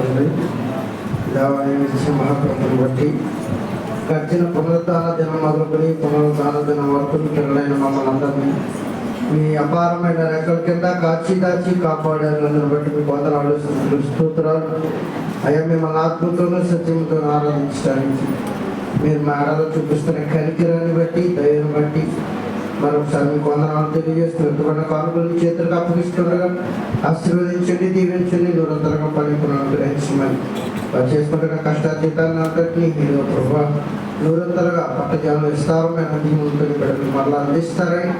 తండ్రి, దేవాలయం మహాప్రభుని బట్టి గడిచిన పునరుద్ధాన దినం మొదలుకొని పునరుద్ధాన దినం వరకు పిల్లలైన మమ్మల్ని అందరినీ మీ అపారమైన రెక్కల కింద కాచి దాచి కాపాడారు. బట్టి మీకు వందనాలు, స్తోత్రాలు. అయ్యా మిమ్మల్ని ఆత్మతోనూ సత్యంతో ఆరాధించడానికి మీరు మా ఆరాధన చూపిస్తున్న కనికిరాన్ని బట్టి, దయను బట్టి మరొకసారి మీకు వందనాలు తెలియజేస్తూ ఎంతమంది కానుకలు చేతులకు అప్పగిస్తుండగా ఆశీర్వదించండి, దీవించండి, నిరంతరంగా పనిపులను గ్రహించమని వారు చేసుకుంటున్న కష్టాతీతాన్ని అంతటినీ మీరు ప్రభావ నిరంతరంగా పట్టజాలను విస్తారమైన దీవులతో బిడ్డలు మరలా అందిస్తారని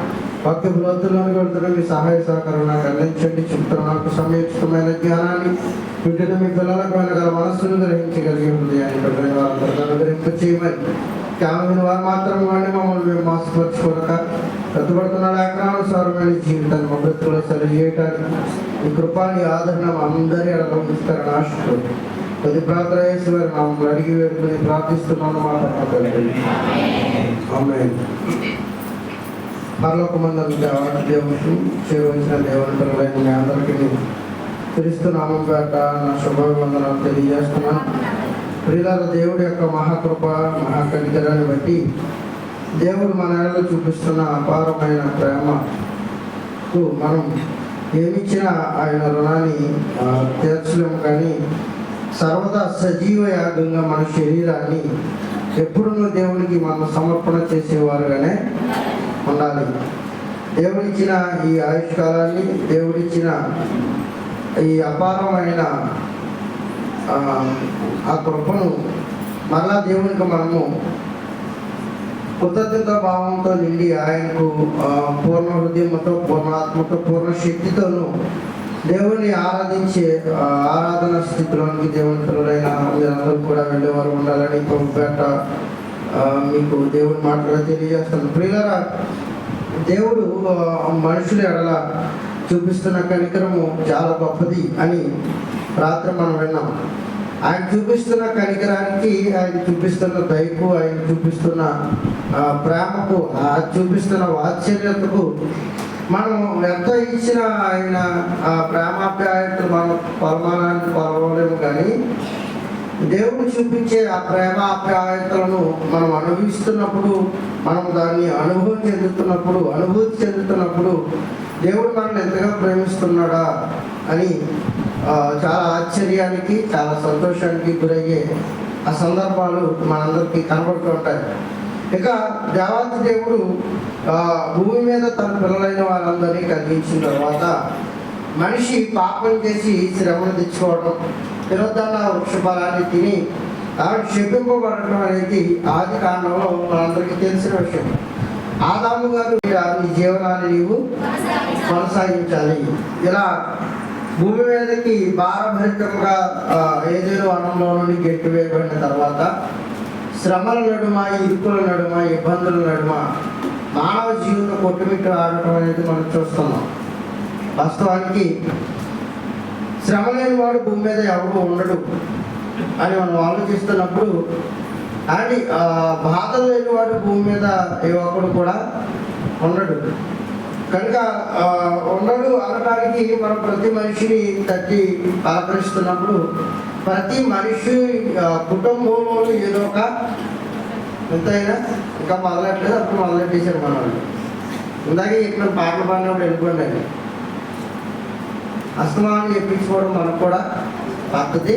వాక్య లోతులను వెళ్తున్న మీ సహాయ సహకారం నాకు అందించండి. చెప్తున్న నాకు సమయోచితమైన జ్ఞానాన్ని వీటిని మీ పిల్లలకు వెనకాల మనస్సును గ్రహించగలిగే హృదయాన్ని బిడ్డలని వారందరూ అనుగ్రహింప చేయమని కేవలం వారు మాత్రం కానీ మమ్మల్ని మేము మోసపరచుకోక ప్రతిపడుతున్న లేఖనానుసారమైన జీవితాన్ని మా బ్రతుకులో సరి చేయడానికి ఈ కృపాని ఆదరణ అందరి అనుభవిస్తారని ఆశతో కొద్ది ప్రార్థన చేసి వారు మమ్మల్ని అడిగి వేడుకుని ప్రార్థిస్తున్నాను. మా ఆమేన్. పరలోకమందు దేవుడు చేయవలసిన దేవతలైన మీ అందరికీ క్రీస్తు నామం పేట నా శుభవందనాలు తెలియజేస్తున్నాను. ప్రియులారా, దేవుడి యొక్క మహాకృప మహాకనికరాన్ని బట్టి దేవుడు మన ఎడలో చూపిస్తున్న అపారమైన ప్రేమకు మనం ఏమిచ్చినా ఆయన రుణాన్ని తీర్చలేము. కానీ సర్వదా సజీవ యాగంగా మన శరీరాన్ని ఎప్పుడూ దేవునికి మనం సమర్పణ చేసేవారుగానే ఉండాలి. దేవుడిచ్చిన ఈ ఆయుష్కాలాన్ని, దేవుడిచ్చిన ఈ అపారమైన ఆ కృపను మరలా దేవునికి మనము కృతజ్ఞత భావంతో నిండి ఆయనకు పూర్ణ హృదయంతో, పూర్ణ ఆత్మతో, పూర్ణ శక్తితోనూ దేవుని ఆరాధించే ఆరాధన స్థితిలోనికి దేవుని పిల్లలైన మీరందరూ కూడా వెళ్ళేవారు ఉండాలని పేట మీకు దేవుని మాటగా తెలియజేస్తాను. ప్రియులారా, దేవుడు మనుషుల ఎడల చూపిస్తున్న కనికరము చాలా గొప్పది అని రాత్రి మనం విన్నాం. ఆయన చూపిస్తున్న కనికరానికి, ఆయన చూపిస్తున్న దయకు, ఆయన చూపిస్తున్న ప్రేమకు, చూపిస్తున్న వాత్సల్యతకు మనం ఎంత ఇచ్చినా ఆయన ప్రేమాప్యాయతలు మనం పరమానాన్ని కొలవలేము. కానీ దేవుడు చూపించే ఆ ప్రేమ ఆప్యాయతలను మనం అనుభవిస్తున్నప్పుడు, మనం దాన్ని అనుభూతి చెందుతున్నప్పుడు దేవుడు మనల్ని ఎంతగా ప్రేమిస్తున్నాడా అని చాలా ఆశ్చర్యానికి, చాలా సంతోషానికి గురయ్యే ఆ సందర్భాలు మనందరికీ కనబడుతూ ఉంటాయి. ఇక దేవాతి దేవుడు భూమి మీద తన పిల్లలైన వాళ్ళందరినీ కలిగించిన తర్వాత మనిషి పాపం చేసి శ్రమను తెచ్చుకోవడం, తినొద్దన్న వృక్షఫలాన్ని తిని శపింపబడటం అనేది ఆది కారణంలో మనందరికీ తెలిసిన విషయం. ఆదాము గారు నీ జీవనాన్ని నీవు కొనసాగించాలి. ఇలా భూమి మీదకి భారభరితంగా ఏదేదో వనంలో నుండి గెట్టు వేయబడిన తర్వాత శ్రమల నడుమ, ఇరుకుల నడుమ, ఇబ్బందుల నడుమ మానవ జీవితం కొట్టుమిట్టు ఆడటం అనేది మనం చూస్తున్నాం. వాస్తవానికి శ్రమ లేని వాడు భూమి మీద ఎవరు ఉండడు అని మనం ఆలోచిస్తున్నప్పుడు, అని బాధలు లేని వాడు భూమి మీద ఏ ఒక్కడు కూడా ఉండడు. కనుక ఉండడు అనడానికి మనం ప్రతి మనిషిని తట్టి పలకరిస్తున్నప్పుడు ప్రతి మనిషి కుటుంబంలో ఏదో ఒక ఎంతైనా ఇంకా మొదలెట్టలేదు, అప్పుడు మొదలెట్టేశారు మన వాళ్ళు. ఇందాకే ఇక్కడ పాటలు పాడినప్పుడు వెళ్ళిపోండి. అస్తమానం చెప్పించుకోవడం మనకు కూడా పద్ధతి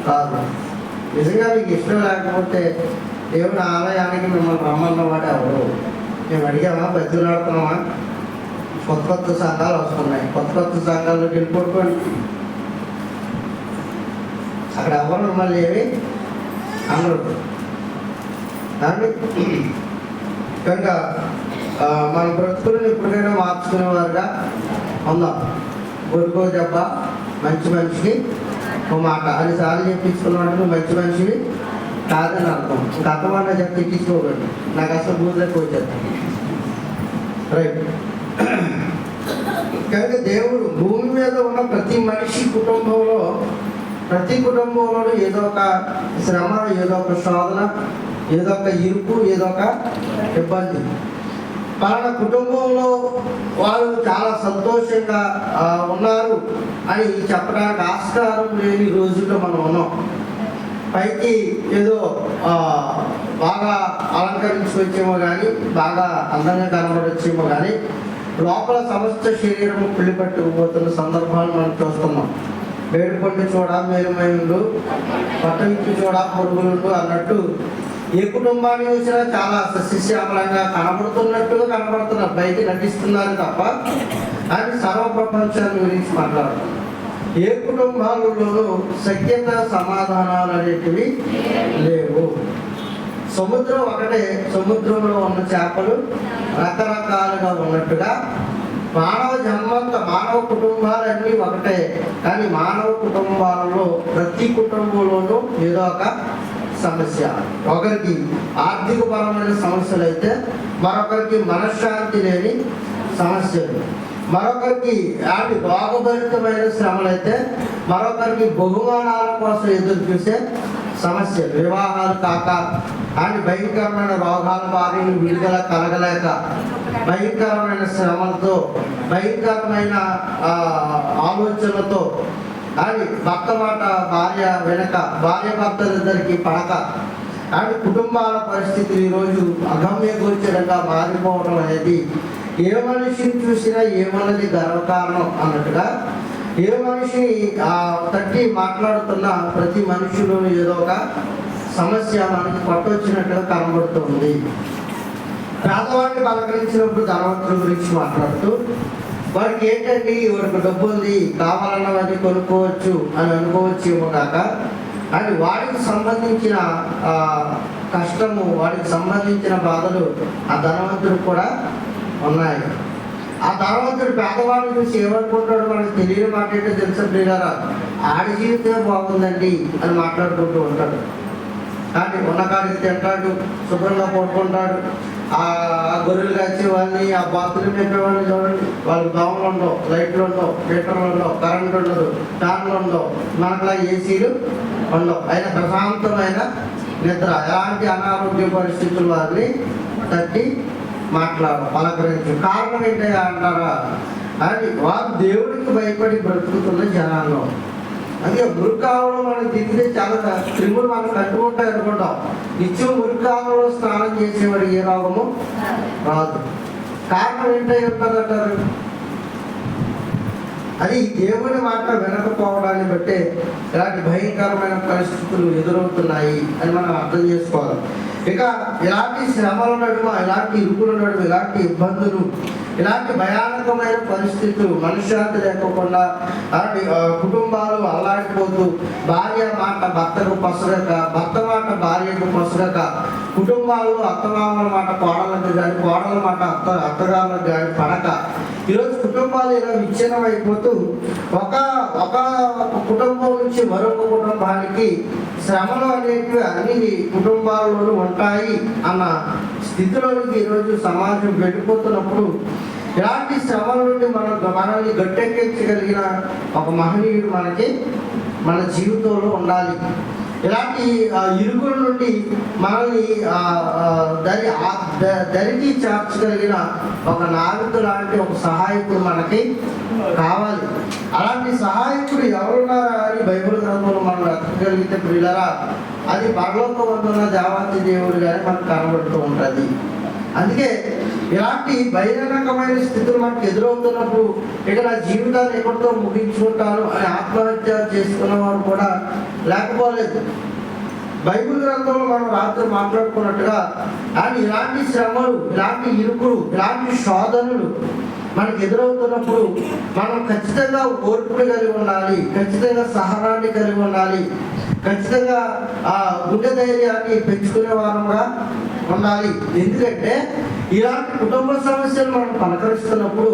కాదు. నిజంగా మీకు ఇష్టం లేకపోతే దేవుని ఆలయానికి మిమ్మల్ని రమ్మన్న వాడు ఎవరు? మేము అడిగామా, బతులాడుతున్నామా? కొత్త సంఘాలు వస్తున్నాయి, కొత్త సంఘాల్లోకి వెళ్ళిపోతుంది. అక్కడ ఎవరు మిమ్మల్ని ఏమి అనరు. కనుక మన బ్రతుకులను ఎప్పుడైనా మార్చుకునేవారుగా ఉందాం. కొడుకో దెబ్బ, మంచి మనిషికి ఒక మాట అని సార్లు చెప్పించుకున్నట్టు నువ్వు మంచి మనిషివి కాదని అర్థం. ఇంకా అర్థమన్నా చెప్పి ఎక్కించుకోకండి, నాకు అసలు బూజులకు వచ్చారు. రైట్. కనుక దేవుడు భూమి మీద ఉన్న ప్రతి మనిషి ప్రతి కుటుంబంలో ఏదో ఒక శ్రమ, ఏదో ఒక శోధన, ఏదో ఒక ఇరుకు, ఏదో ఒక ఇబ్బంది పలానా కుటుంబంలో వాళ్ళు చాలా సంతోషంగా ఉన్నారు అని చెప్పడానికి ఆస్కారం లేని రోజుల్లో మనం ఉన్నాం. పైకి ఏదో బాగా అలంకరించి వచ్చేమో కానీ, బాగా అందంగా కనబడొచ్చేమో కానీ, లోపల సమస్త శరీరం పిల్లి పట్టుకుపోతున్న సందర్భాలు మనం చూస్తున్నాం. వేడుకొండి చూడ మేలుమైండు, పట్టవించి చూడ పొరుగులుండు అన్నట్టు ఏ కుటుంబాన్ని చూసినా చాలా సస్యశ్యామలంగా కనబడుతున్నట్టుగా కనబడుతున్నారు, బయట నటిస్తున్నారు తప్ప అది సర్వ ప్రపంచాన్ని గురించి మాట్లాడుతున్నారు. ఏ కుటుంబాలలోనూ సఖ్యత సమాధానాలు అనేటివి లేవు. సముద్రం ఒకటే, సముద్రంలో ఉన్న చేపలు రకరకాలుగా ఉన్నట్టుగా మానవ జన్మంత మానవ కుటుంబాలన్నీ ఒకటే, కానీ మానవ కుటుంబాలలో ప్రతి కుటుంబంలోనూ ఏదో ఒక సమస్య. ఒకరికి ఆర్థికపరమైన సమస్యలు అయితే మరొకరికి మనశ్శాంతి లేని సమస్యలు, మరొకరికి రోగభరితమైన శ్రమలు అయితే మరొకరికి బహుమానాల కోసం ఎదురు చూసే సమస్యలు, వివాహాలు కాక భయంకరమైన రోగాల బారిన విడుదల కలగలేక భయంకరమైన శ్రమలతో భయంకరమైన ఆలోచనలతో భర్త మాట భార్య వెనక, భార్య భర్తలిద్దరికి పడక కుటుంబాల పరిస్థితులు ఈరోజు అగమ్య గోచరంగా మారిపోవడం అనేది ఏ మనిషిని చూసినా ఏమన్నది గర్వకారణం అన్నట్టుగా ఏ మనిషిని తట్టి మాట్లాడుతున్న ప్రతి మనుషులోనూ ఏదో ఒక సమస్య మనకి పట్టొచ్చినట్టుగా కనబడుతుంది. పేదవాడిని పలకరించినప్పుడు ధనవంతుల గురించి మాట్లాడుతూ వాడికి ఏంటండి, వాడికి డబ్బు ఉంది, కావాలన్నవన్నీ కొనుక్కోవచ్చు అని అనుకోవచ్చేమో కాక వాడికి సంబంధించిన కష్టము, వాడికి సంబంధించిన బాధలు ఆ ధనవంతుడికి కూడా ఉన్నాయి. ఆ ధనవంతుడు పేదవాడిని చూసి ఏమనుకుంటాడు మనకు తెలియని మాట ఏంటో తెలుసా ప్రియులారా, ఆడి జీవితమే బాగుందండి అని మాట్లాడుకుంటూ ఉంటాడు. కానీ ఉన్నకాడికి తింటాడు, శుభ్రంగా పడుకుంటాడు. ఆ గొర్రెలు కాచే వాళ్ళని, ఆ బాతులు చెప్పేవాళ్ళని చూడండి, వాళ్ళకి దోమలు ఉండవు, లైట్లు ఉండవు, మీటర్లు ఉండవు, కరెంట్ ఉండదు, ఫ్యాన్లు ఉండవు, మనకులా ఏసీలు ఉండవు, అయినా ప్రశాంతమైన నిద్ర. ఎలాంటి అనారోగ్య పరిస్థితులు వారిని తట్టి పలకరించు. కారణం ఏంటంటే అంటారా, వారు దేవుడికి భయపడి బ్రతుకుతున్న జనాల్లో. అందుకే మురికాలంలో మనకు దిగితే చాలా క్రిములు మనకు కట్టుకుంటాయి అనుకుంటాం. నిత్యం మురికాలంలో స్నానం చేసేవాడు ఏ రోగము రాదు. కారణం ఏంటై ఉంటుందంటారు, అది దేవుని మాట వినకపోవడాన్ని బట్టే ఇలాంటి భయంకరమైన పరిస్థితులు ఎదురవుతున్నాయి అని మనం అర్థం చేసుకోవాలి. ఇక ఇలాంటి శ్రమల నడుమ, ఇలాంటి ఇరుకుల నడుమ, ఇలాంటి ఇబ్బందులు, ఇలాంటి భయానకమైన పరిస్థితులు, మనశ్శాంతి లేకుండా కుటుంబాలు అల్లాడిపోతూ, భార్య మాట భర్తకు పొసగక, భర్త మాట భార్యకు పొసగక, కుటుంబాల్లో అత్తమామల మాట కోడలకు కానీ, కోడల మాట అత్తగారులకు కానీ పడక ఈరోజు కుటుంబాలు ఇలా విచ్ఛిన్నం అయిపోతూ ఒక కుటుంబం నుంచి మరొక కుటుంబానికి శ్రమలు అనేవి అన్ని కుటుంబాల్లోనూ ఉంటాయి అన్న స్థితిలోనికి ఈరోజు సమాజం వెళ్ళిపోతున్నప్పుడు ఇలాంటి శ్రమల నుండి మనల్ని గట్టెక్కించగలిగిన ఒక మహనీయుడు మన జీవితంలో ఉండాలి. ఇలాంటి ఇరుగుల నుండి మనల్ని దరికి చేర్చగలిగిన ఒక నావికుడు లాంటి ఒక సహాయకుడు మనకి కావాలి. అలాంటి సహాయకుడు ఎవరున్నారా అని బైబిల్ గ్రంథంలో మనం వెతకగలిగితే ప్రియులారా, అది పరలోకమందున్న దేవాతి దేవుడు గాని మనకు కనబడుతూ ఉంటుంది. అందుకే ఇలాంటి భయానకమైన స్థితులు మనకు ఎదురవుతున్నప్పుడు ఇక నా జీవితాన్ని ఎక్కడితో ముగించుకుంటాను అని ఆత్మహత్య చేసుకున్న వారు కూడా లేకపోలేదు. బైబిల్ గ్రంథంలో మనం రాత్రి మాట్లాడుకున్నట్టుగా ఇలాంటి శ్రమలు, ఇలాంటి ఇరుకులు, ఇలాంటి శోధనలు మనకు ఎదురవుతున్నప్పుడు మనం ఖచ్చితంగా ఓర్పుని కలిగి ఉండాలి, ఖచ్చితంగా సహనాన్ని కలిగి ఉండాలి, ఖచ్చితంగా గుండె ధైర్యాన్ని పెంచుకునే వారంగా ఉండాలి. ఎందుకంటే ఇలాంటి కుటుంబ సమస్యలు మనం పలకరిస్తున్నప్పుడు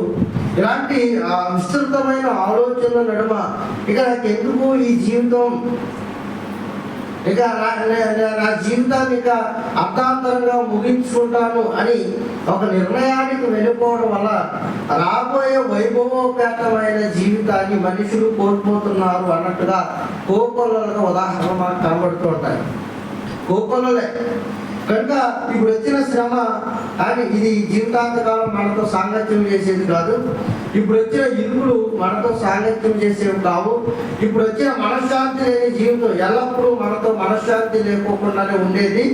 ఇలాంటి విస్తృతమైన ఆలోచనల నడుమ ఇక నాకు ఎందుకు ఈ జీవితం, ఇక నా జీవితాన్ని ఇక అర్థాంతరంగా ముగించుకుంటాను అని ఒక నిర్ణయానికి వెళ్ళిపోవడం వల్ల రాబోయే వైభవోపేతమైన జీవితాన్ని మనుషులు కోల్పోతున్నారు అన్నట్టుగా కోకొల్లలుగా ఉదాహరణ మనకు కనబడుతూ ఉంటాయి. కోకొల్లలే కనుక ఇప్పుడు వచ్చిన శ్రమ అని ఇది జీవితాంతకాలం మనతో సాంగత్యం చేసేది కాదు. ఇప్పుడు వచ్చిన ఇరుకులు మనతో సాంగత్యం చేసేవి కావు. ఇప్పుడు వచ్చిన మనశ్శాంతి లేని జీవితం ఎల్లప్పుడూ మనతో మనశ్శాంతి లేకోకుండానే ఉండేది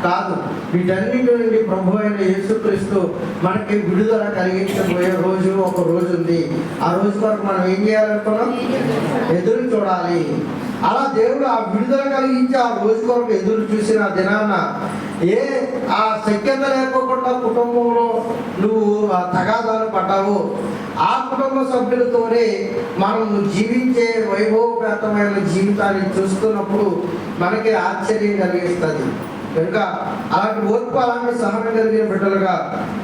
కాదు. వీటన్నిటి నుండి ప్రభు అయిన యేసుక్రీస్తు మనకి విడుదల కలిగించబోయే రోజు ఒక రోజు ఉంది. ఆ రోజు వరకు మనం ఏం చేయాలనుకున్నాం? ఎదురు చూడాలి. అలా దేవుడు ఆ విడుదల కలిగించి ఆ రోజు కొరకు ఎదురు చూసిన దినాన ఆ శక్యత లేకోకుండా కుటుంబంలో నువ్వు తగాదాలు పడ్డావు, ఆ కుటుంబ సభ్యులతోనే మనం జీవించే వైభవపేతమైన జీవితాన్ని చూస్తున్నప్పుడు మనకి ఆశ్చర్యం కలిగిస్తుంది. కనుక అలాంటి ఓర్పు, అలాంటి సహనం కలిగిన బిడ్డలుగా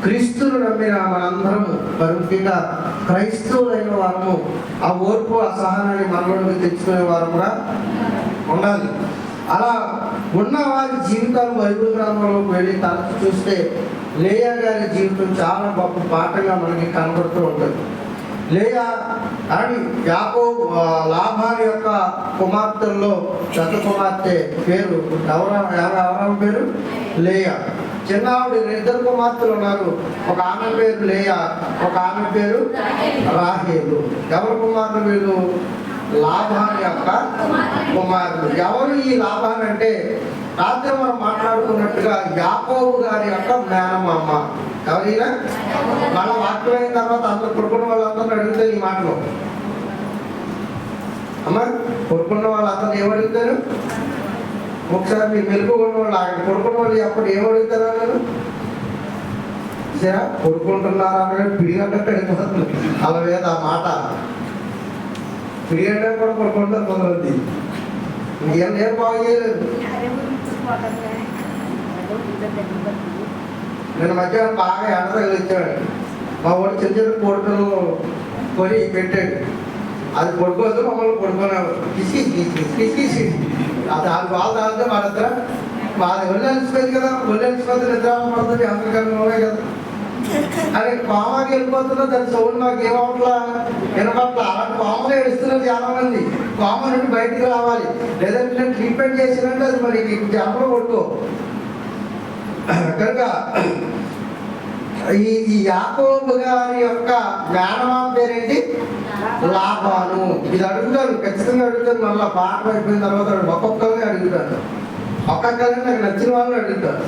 క్రీస్తును నమ్మిన మనందరము, ముఖ్యంగా క్రైస్తవులైన వారము ఆ ఓర్పు, ఆ సహనాన్ని మనలోకి తెచ్చుకునే వారముగా ఉండాలి. అలా ఉన్న వారి జీవితాలు బైబిల్ గ్రంథంలోకి వెళ్ళి తరచు చూస్తే లేయా గారి జీవితం చాలా గొప్ప పాఠంగా మనకి కనబడుతూ ఉంటుంది. లేయా అని యాకోబు లాభాని యొక్క కుమార్తెల్లో పెద్ద కుమార్తె పేరు ఎవరు పేరు? లేయా. చిన్న ఆవిడ ఇద్దరు కుమార్తెలు ఉన్నారు. ఒక ఆమె పేరు లేయా, ఒక ఆమె పేరు రాహేలు. ఎవరు కుమారులు వీళ్ళు? లాభాని యొక్క కుమారులు. ఎవరు ఈ లాభాని అంటే రాత్రి మనం మాట్లాడుకున్నట్టుగా యాకోబు గారి యొక్క మేనమామ. ఎవరైనా మన వాక్యం అయిన తర్వాత అందరు కొడుకున్న వాళ్ళందరినీ అడుగుతారు ఈ మాటలు. అమ్మా, కొడుకున్న వాళ్ళందరూ ఏమడుగుతారు? ఒకసారి మీరు మెలుగున్న వాళ్ళు ఆయన కొడుకున్న వాళ్ళు ఎప్పుడు ఏమడుగుతారు అన్నారు? సరే, కొడుకుంటున్నారా అన్నాడు, పిడిగడ్డట్టు అడిగిపోతుంది. అలా లేదు ఆ మాట. పిడిగడ్డ కూడా కొడుకుంటారు కొంతమంది. ఇంకేం నేను బాగు చేయలేదు. నేను మధ్యాహ్నం బాగా ఎండ తగిలిచ్చాడు. మా వాడు చిన్న చిన్న కొడుకులు కొని పెట్టాడు. అది కొడుకోవద్దు, మమ్మల్ని కొడుకునేవాడు. తీసి అది వాళ్ళు తాగితే మా నిద్ర మాది ఒళ్ళు అలిసిపోయింది కదా, ఒళ్ళు అలిసిపోతే నిద్ర పడుతుంది. అంతకన్నా కదా అని పామకి వెళ్ళిపోతున్నా దాని సౌండ్ మాకు ఏమవట్లా, వినపట్ల. అలాంటి పాములు ఏడుస్తున్నారు చాలా మంది. పాము నుండి బయటికి రావాలి, లేదంటే నేను ట్రీట్మెంట్ చేసినట్టు అది మరి జనంలో కొడుకో. కనుక ఈ యాకోబు గారి యొక్క మేనమామ పేరేంటి? లాభాను. ఇది అడుగుతాను, ఖచ్చితంగా అడుగుతాను. మళ్ళీ పాఠం అయిపోయిన తర్వాత ఒక్కొక్కరిని అడుగుతాను. ఒక్కొక్కరిని నాకు నచ్చిన వాళ్ళని అడుగుతాను.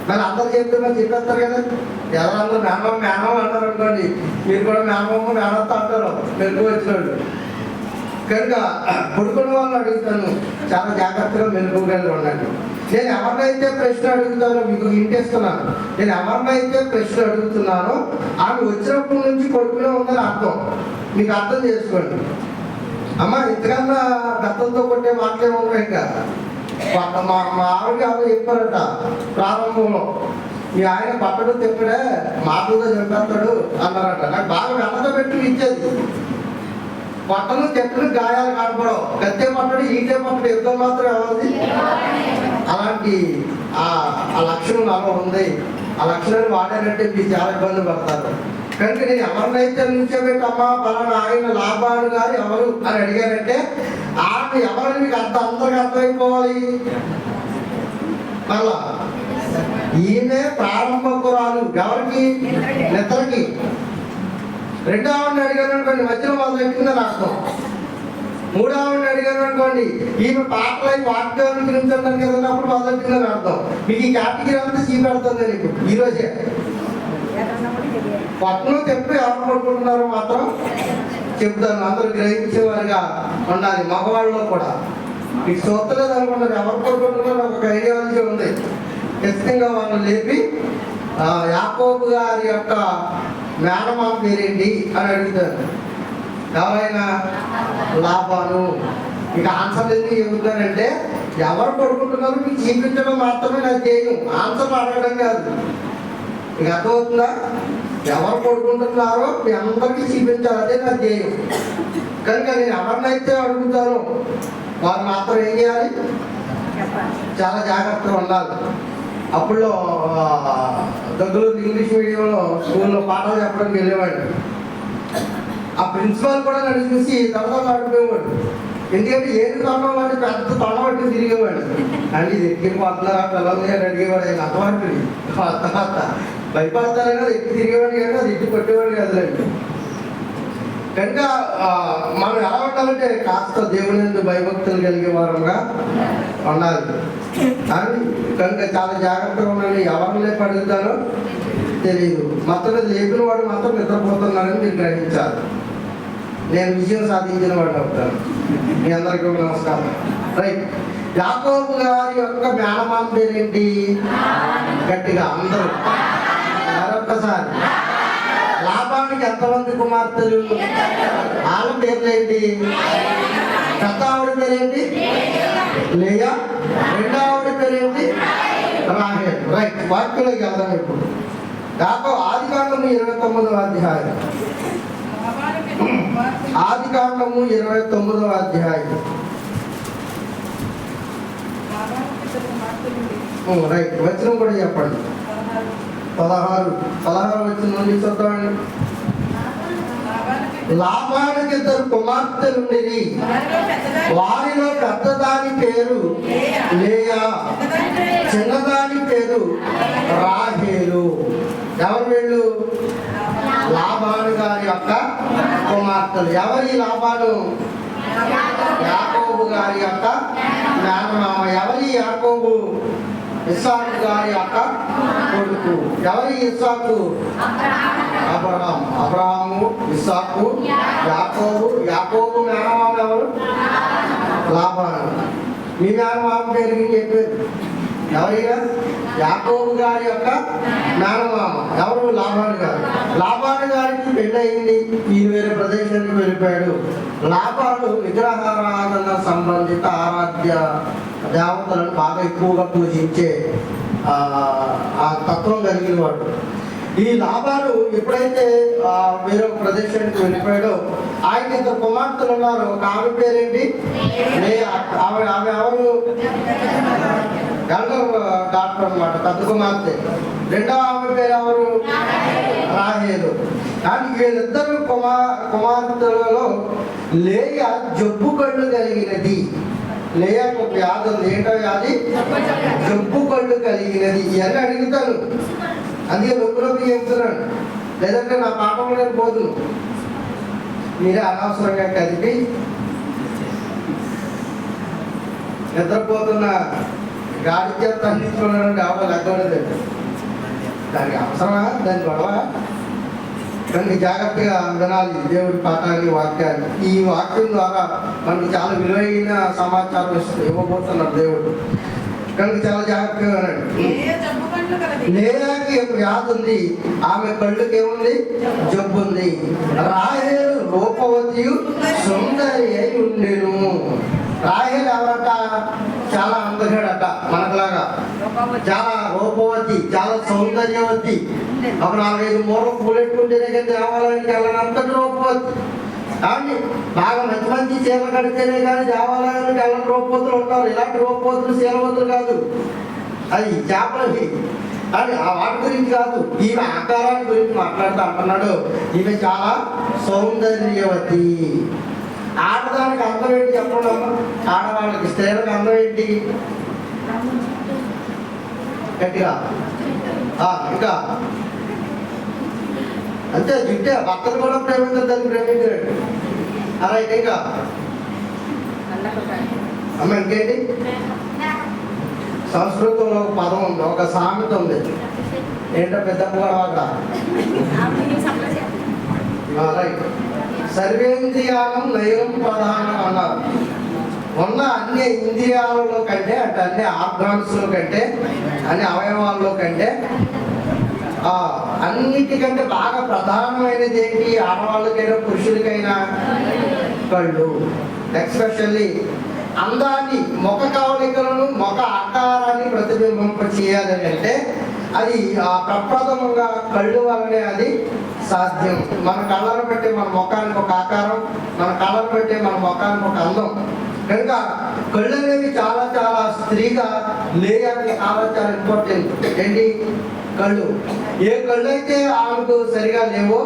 మరి అందరు చెప్తున్నా చెప్పేస్తారు కదా. ఎవరందరూ మేనమామ అంటారు అనుకోండి, మీరు కూడా మేనమామ మేనత్త అంటారు మెరుగు వచ్చినాడు. కనుక కొడుకున్న వాళ్ళని అడుగుతాను, చాలా జాగ్రత్తగా మెరుగుగా ఉండండి. నేను ఎవరినైతే ప్రశ్న అడుగుతానో మీకు ఇంటేస్తున్నాను. నేను ఎవరినైతే ప్రశ్న అడుగుతున్నానో ఆమె వచ్చినప్పటి నుంచి కొడుకునే ఉందని అర్థం. మీకు అర్థం చేసుకోండి. అమ్మ, ఇంతకన్నా గతంతో కొట్టే మాటలేమో ఇంకా మా ఆవిడ అలా చెప్పారట ప్రారంభంలో, మీ ఆయన పట్టడు తెప్పడే మాటలుగా చంపేస్తాడు అన్నారట. నాకు బాగా వెనక పెట్టి ఇచ్చేది. పట్టలు చెట్లు గాయాలు కనపడవు, గద్దె పట్టడు ఈటే పట్టడు యుద్ధం మాత్రం ఎవరిది. అలాంటి ఆ లక్షణం నాలో ఉంది. ఆ లక్షణాన్ని వాడారంటే మీరు చాలా ఇబ్బంది పడతారు. కనుక నేను ఎవరినైతే నుంచోబెట్టమ్మా పలానా ఆయన లాభాలు గారు ఎవరు అని అడిగారంటే ఆమె ఎవరిని మీకు అందరికి అర్థమైపోవాలి. మళ్ళా ఈమె ప్రారంభకురాలు ఎవరికి? నిద్రకి. రెండో ఆవిడని అడిగారు అనుకోండి, మధ్యలో మొదలెట్టిందని అర్థం. మూడో ఆవిడని అడిగారు అనుకోండి, ఈమె పాటలు వాక్యాన్ని గురించి అంటాను కదా, అప్పుడు మొదలెట్టిందని అర్థం. మీకు ఈ కేటగిరీ అంతా చూపెడుతుంది నీకు ఈరోజే. పట్టణం చెప్పి ఎవరు పడుకుంటున్నారో మాత్రం చెప్తాను. అందరూ గ్రహించేవారుగా ఉండాలి. మగవాళ్ళలో కూడా మీకు చూస్తలేదు అనుకుంటారు, ఎవరు పడుకుంటున్నారో ఒక ఐడియాలజీ ఉంది. ఖచ్చితంగా వాళ్ళు లేపి యాకోబు గారి యొక్క మేనమామ పేరేంటి అని అడుగుతారు. ఎవరైనా లాభాను. ఇక ఆన్సర్ ఎందుకు చెబుతారంటే ఎవరు పడుకుంటున్నారో మీకు చూపించడం మాత్రమే నాకు చేయను, ఆన్సర్ అడగడం కాదు. మీకు అర్థమవుతుందా? ఎవరు పడుకుంటున్నారో మీ అందరికీ చూపించాలి, అదే నాకు చేయను. కనుక నేను ఎవరినైతే అడుగుతానో వారు మాత్రం ఏం చేయాలి? చాలా జాగ్రత్తగా ఉండాలి. అప్పుడు దగ్గరలో ఇంగ్లీష్ మీడియంలో స్కూల్లో పాఠాలు చెప్పడానికి వెళ్ళేవాడు. ఆ ప్రిన్సిపాల్ కూడా నన్ను చూసి తడతలు ఆడిపోయేవాడు. ఎందుకంటే ఏది తొండం వాడి పెద్ద తొండ పట్టి తిరిగేవాడు. అంటే ఇది ఎక్కి పోతున్నారా పిల్లల్ని అని అడిగేవాడు. ఆయన అర్థమాడుతుంది తర్వాత భయపడతారు కదా, ఎక్కి తిరిగేవాడు కదా, అది ఎక్కి కొట్టేవాడు కదండి. కనుక మనం ఎలా ఉండాలంటే కాస్త దేవుని యందు భయభక్తులు కలిగే వారంగా ఉండాలి. అని కనుక చాలా జాగ్రత్తగా ఉండాలి. ఎవరు లేపు అడుగుతారో తెలియదు. మొత్తం లేపిన వాడు మాత్రం నిద్రపోతున్నారని మీరు గ్రహించాలి. నేను విజయం సాధించిన వాడు అవుతాను. మీ అందరికీ నమస్కారం. రైట్. యాకోబు గారి యొక్క మేనమామ పేరేంటి? గట్టిగా అందరూ మరొక్కసారి. లాభానికి ఎంతమంది కుమార్తెలు? వాళ్ళ పేర్లు ఏంటి? పెద్ద ఆవిడ పేరేంటి? లేయా. రెండో ఆవిడ పేరేంటి? రాహేల్. రైట్. వాక్యంలోకి వెళ్దాం ఇప్పుడు. ఆదికాండము 29వ అధ్యాయం. ఆదికాండము 29వ అధ్యాయం. రైట్. వచనం కూడా చెప్పండి. 16 వచనం నుండి చూద్దామండి. లాభానికి 2 కుమార్తెలుండిరి. వారిలో పెద్దదాని పేరు లేయా, చిన్నదాని పేరు రాహేలు. ఎవరు వీళ్ళు? లాబాను గారి యొక్క కుమార్తెలు. ఎవరి లాబాను? యాకోబు గారి యొక్క మేనమామ. ఎవరి యాకోబు? ఇస్సాకు గారి యొక్క కొడుకు. ఎవరి ఇస్సాకు? అబ్రహాం. అబ్రహాము, ఇస్సాకు, యాకోబు. యాకోబు మేనమామ ఎవరు? లాబాను. మీ మేనమామ పేరు చెప్పారు. ఎవరిగా? యాకోబు గారి యొక్క మేనమామ. ఎవరు? లాబాను గారు. లాబాను గారికి పెళ్ళయింది. ఈ వేరే ప్రదేశానికి వెళ్ళిపోయాడు. లాబాను విగ్రహారాధన సంబంధిత ఆరాధ్య దేవతలను బాగా ఎక్కువగా పూజించే ఆ తత్వం కలిగిన వాడు. ఈ లాబాను ఎప్పుడైతే వేరొక ప్రదేశానికి వెళ్ళిపోయాడో ఆయన 2 కుమార్తెలు ఉన్నారు. ఒక ఆమె పేరేంటి? ఆమె ఎవరు? డాక్టర్ అన్నమాట, పెద్ద కుమార్తె. రెండవ ఆమె పేరు ఎవరు? రాహేలు. కానీ వీళ్ళిద్దరు కుమార్తెలలో లేయా జబ్బు కళ్ళు కలిగినది. లేయాకు ఒక వ్యాధి ఉంది. ఏంటో వ్యాధి? జబ్బు కళ్ళు కలిగినది. ఇవన్నీ అడుగుతాను, అందుకే నొప్పులోకి చెప్తున్నాను. లేదంటే నా పాపంలో నేను పోదును. మీరే అనవసరంగా కదిపి నిద్రపోతున్న గాడి చేత అందించుకున్నాడంటే అవసరం లెక్కలేదండి. దానికి అవసరమా? దాని గొడవ? కానీ జాగ్రత్తగా వినాలి దేవుడి పాఠాన్ని, వాక్యాన్ని. ఈ వాక్యం ద్వారా మనకు చాలా విలువైన సమాచారం ఇవ్వబోతున్నాడు దేవుడు. కనుక చాలా జాగ్రత్తగా వినండి. లేయాకి ఒక వ్యాధి ఉంది. ఆమె కళ్ళకి ఏముంది? జబ్బు ఉంది. రాహేలు రూపవతి సుందరి అయి ఉండేను. రాహేలు ఎవరట? చాలా అందగాడట, మనకులాగా చాలా రూపవతి, చాలా సౌందర్యవతి. ఒక 4-5 మూరలు పూలెట్టుకుంటేనే కానీ దేవాలయానికి వెళ్ళనంతటి రూపవతి. కానీ బాగా మంచి మంచి చీరలు కడితేనే కానీ దేవాలయానికి వెళ్ళని రూపవతులు ఉంటారు. ఇలాంటి రూపవతులు శీలవతులు కాదు, అది చేపలవి. కానీ ఆ వాటి గురించి కాదు, ఈమె ఆకారాన్ని గురించి మాట్లాడుతూ అంటున్నాడు. ఈమె చాలా సౌందర్యవతి. ఆడదానికి అందం ఏంటి చెప్పడం? ఆడవాళ్ళకి స్త్రీలకు అందం ఏంటి? గట్టిగా ఇంకా అంతే, జుట్టే. భర్తలు కూడా ప్రేమించారు, దాన్ని ప్రేమించాడు. అలా ఇంకా అమ్మ ఇంకేంటి? సంస్కృతంలో ఒక పదం ఉంది, ఒక సామెత ఉంది. ఏంటో పెద్దమ్మ కూడా రైట్. సర్వేంద్రియానం నయం ప్రధానం అన్నారు. ఉన్న అన్ని ఇంద్రియాలలో కంటే, అంటే అన్ని ఆర్గాన్స్లో కంటే, అన్ని అవయవాల్లో కంటే అన్నిటికంటే బాగా ప్రధానమైనది ఏంటి? ఆడవాళ్ళకైనా పురుషులకైనా కళ్ళు. ఎక్స్పెషల్లీ అందాన్ని, ముఖ కవళికలను, ముఖ ఆకారాన్ని ప్రతిబింబింప చేయాలని అంటే అది ప్రప్రథమంగా కళ్ళు వల్లనే అది సాధ్యం. మన కళ్ళను బట్టి మన ముఖానికి ఒక ఆకారం, మన కళ్ళను బట్టి మన ముఖానికి ఒక అందం. కనుక కళ్ళు అనేవి చాలా చాలా స్త్రీగా లేయానికి చాలా చాలా ఇంపార్టెంట్. ఏంటి కళ్ళు? ఏ కళ్ళు అయితే ఆమెకు సరిగా లేవో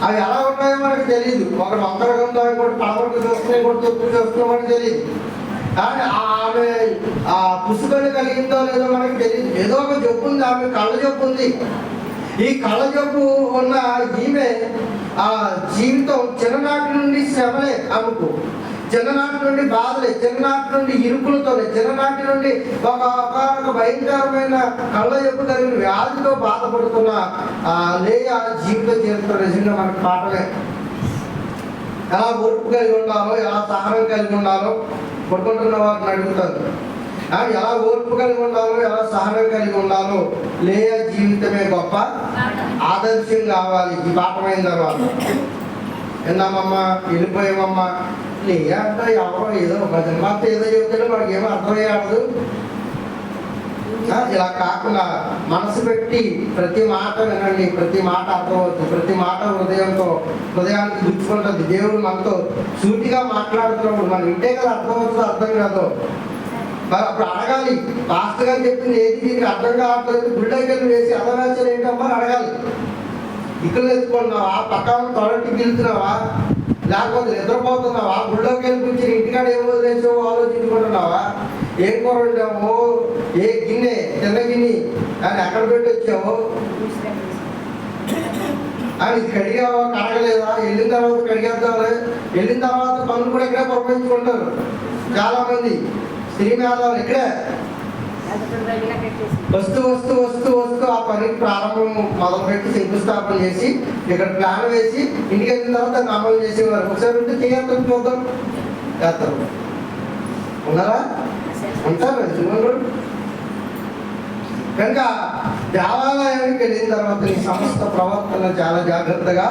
అవి ఎలా ఉన్నాయో మనకు తెలియదు. ఒకటి వంకరగా ఉందో, ఇంకోటి పడవకు చూస్తున్నాయి, ఇంకోటి తొక్కు చూస్తున్నాం మనకు తెలియదు. కానీ ఆమె ఆ పుసుకళ్ళు కలిగిందో లేదో మనకు తెలియదు. ఏదో ఒక జబ్బు ఉంది, ఆమె కళ్ళ జబ్బు ఉంది. ఈ కళ్ళ జబ్బు ఉన్న ఈమె ఆ జీవితం చిన్ననాటి నుండి శ్రమలే ఆమెకు, చిన్ననాటి నుండి బాధలే, చిన్ననాటి నుండి ఇరుకులతోనే, చిన్ననాటి నుండి ఒక భయంకరమైన కళ్ళ జబ్బు కలిగిన వ్యాధితో బాధపడుతున్న లేయా జీవిత చరిత్ర నిజంగా మనకు పాఠమే. ఎలా ఓర్పు కలిగి ఉండాలో, ఎలా సహనం కలిగి ఉండాలో పడుకుంటున్న వారిని అడుగుతారు. ఎలా ఓర్పు కలిగి ఉండాలో, ఎలా సహనం కలిగి ఉండాలో లేయా జీవితమే గొప్ప ఆదర్శం కావాలి. ఈ పాఠమైన తర్వాత విన్నామమ్మా, వెళ్ళిపోయామమ్మా, లేయా అంటే ఎవరో ఏదో భజన్మాత ఏదో చెప్తాడో మనకేమో అర్థమయ్యాడు. ఇలా కాకుండా మనసు పెట్టి ప్రతి మాట వినండి, ప్రతి మాట అర్థమవుతుంది, ప్రతి మాట హృదయానికి గుచ్చుకుంటుంది. దేవుడు మనతో సూటిగా మాట్లాడుతున్నప్పుడు మనం వింటే కదా అర్థమవుతుందో అర్థం కాదో మరి అప్పుడు అడగాలి. పాస్టర్ గారు చెప్పింది ఏది దీనికి అర్థం కావట్లేదు, గుళ్ళకి వేసి అదనాచలు ఏంటమ్మా అని అడగాలి. ఇక్కడ తెచ్చుకుంటున్నావా, పక్కన తొలటికి వెళ్తున్నావా, లేకపోతే నిద్రపోతున్నావా, గుళ్ళోకి వెళ్ళి కూర్చొని ఇంటికాడ ఏం వదిలేసావో ఆలోచించుకుంటున్నావా, ఏం కూర వండావో, ఏ గిన్నె చిన్న గిన్నె అని ఎక్కడ పెట్టి వచ్చావో, అని కడిగావా కడగలేదా, వెళ్ళిన తర్వాత కడిగేద్దామా, వెళ్ళిన తర్వాత పనులు కూడా ఇక్కడే పురమించుకుంటారు చాలా మంది. స్త్రీ మేధావులు ఇక్కడే వస్తూ వస్తూ వస్తూ వస్తూ ఆ పనికి ప్రారంభం మొదలుపెట్టి శంకుస్థాపన చేసి ఇక్కడ ప్లాన్ వేసి ఇంటికి వెళ్ళిన తర్వాత దాన్ని అమలు చేసేవారు. ఒకసారి ఉంటే చేస్తాం, చూద్దాం, చేస్తారు. ఉన్నారా? ఉంటారు చూడండి. కనుక దేవాలయానికి వెళ్ళిన తర్వాత నీ సమస్త ప్రవర్తన చాలా జాగ్రత్తగా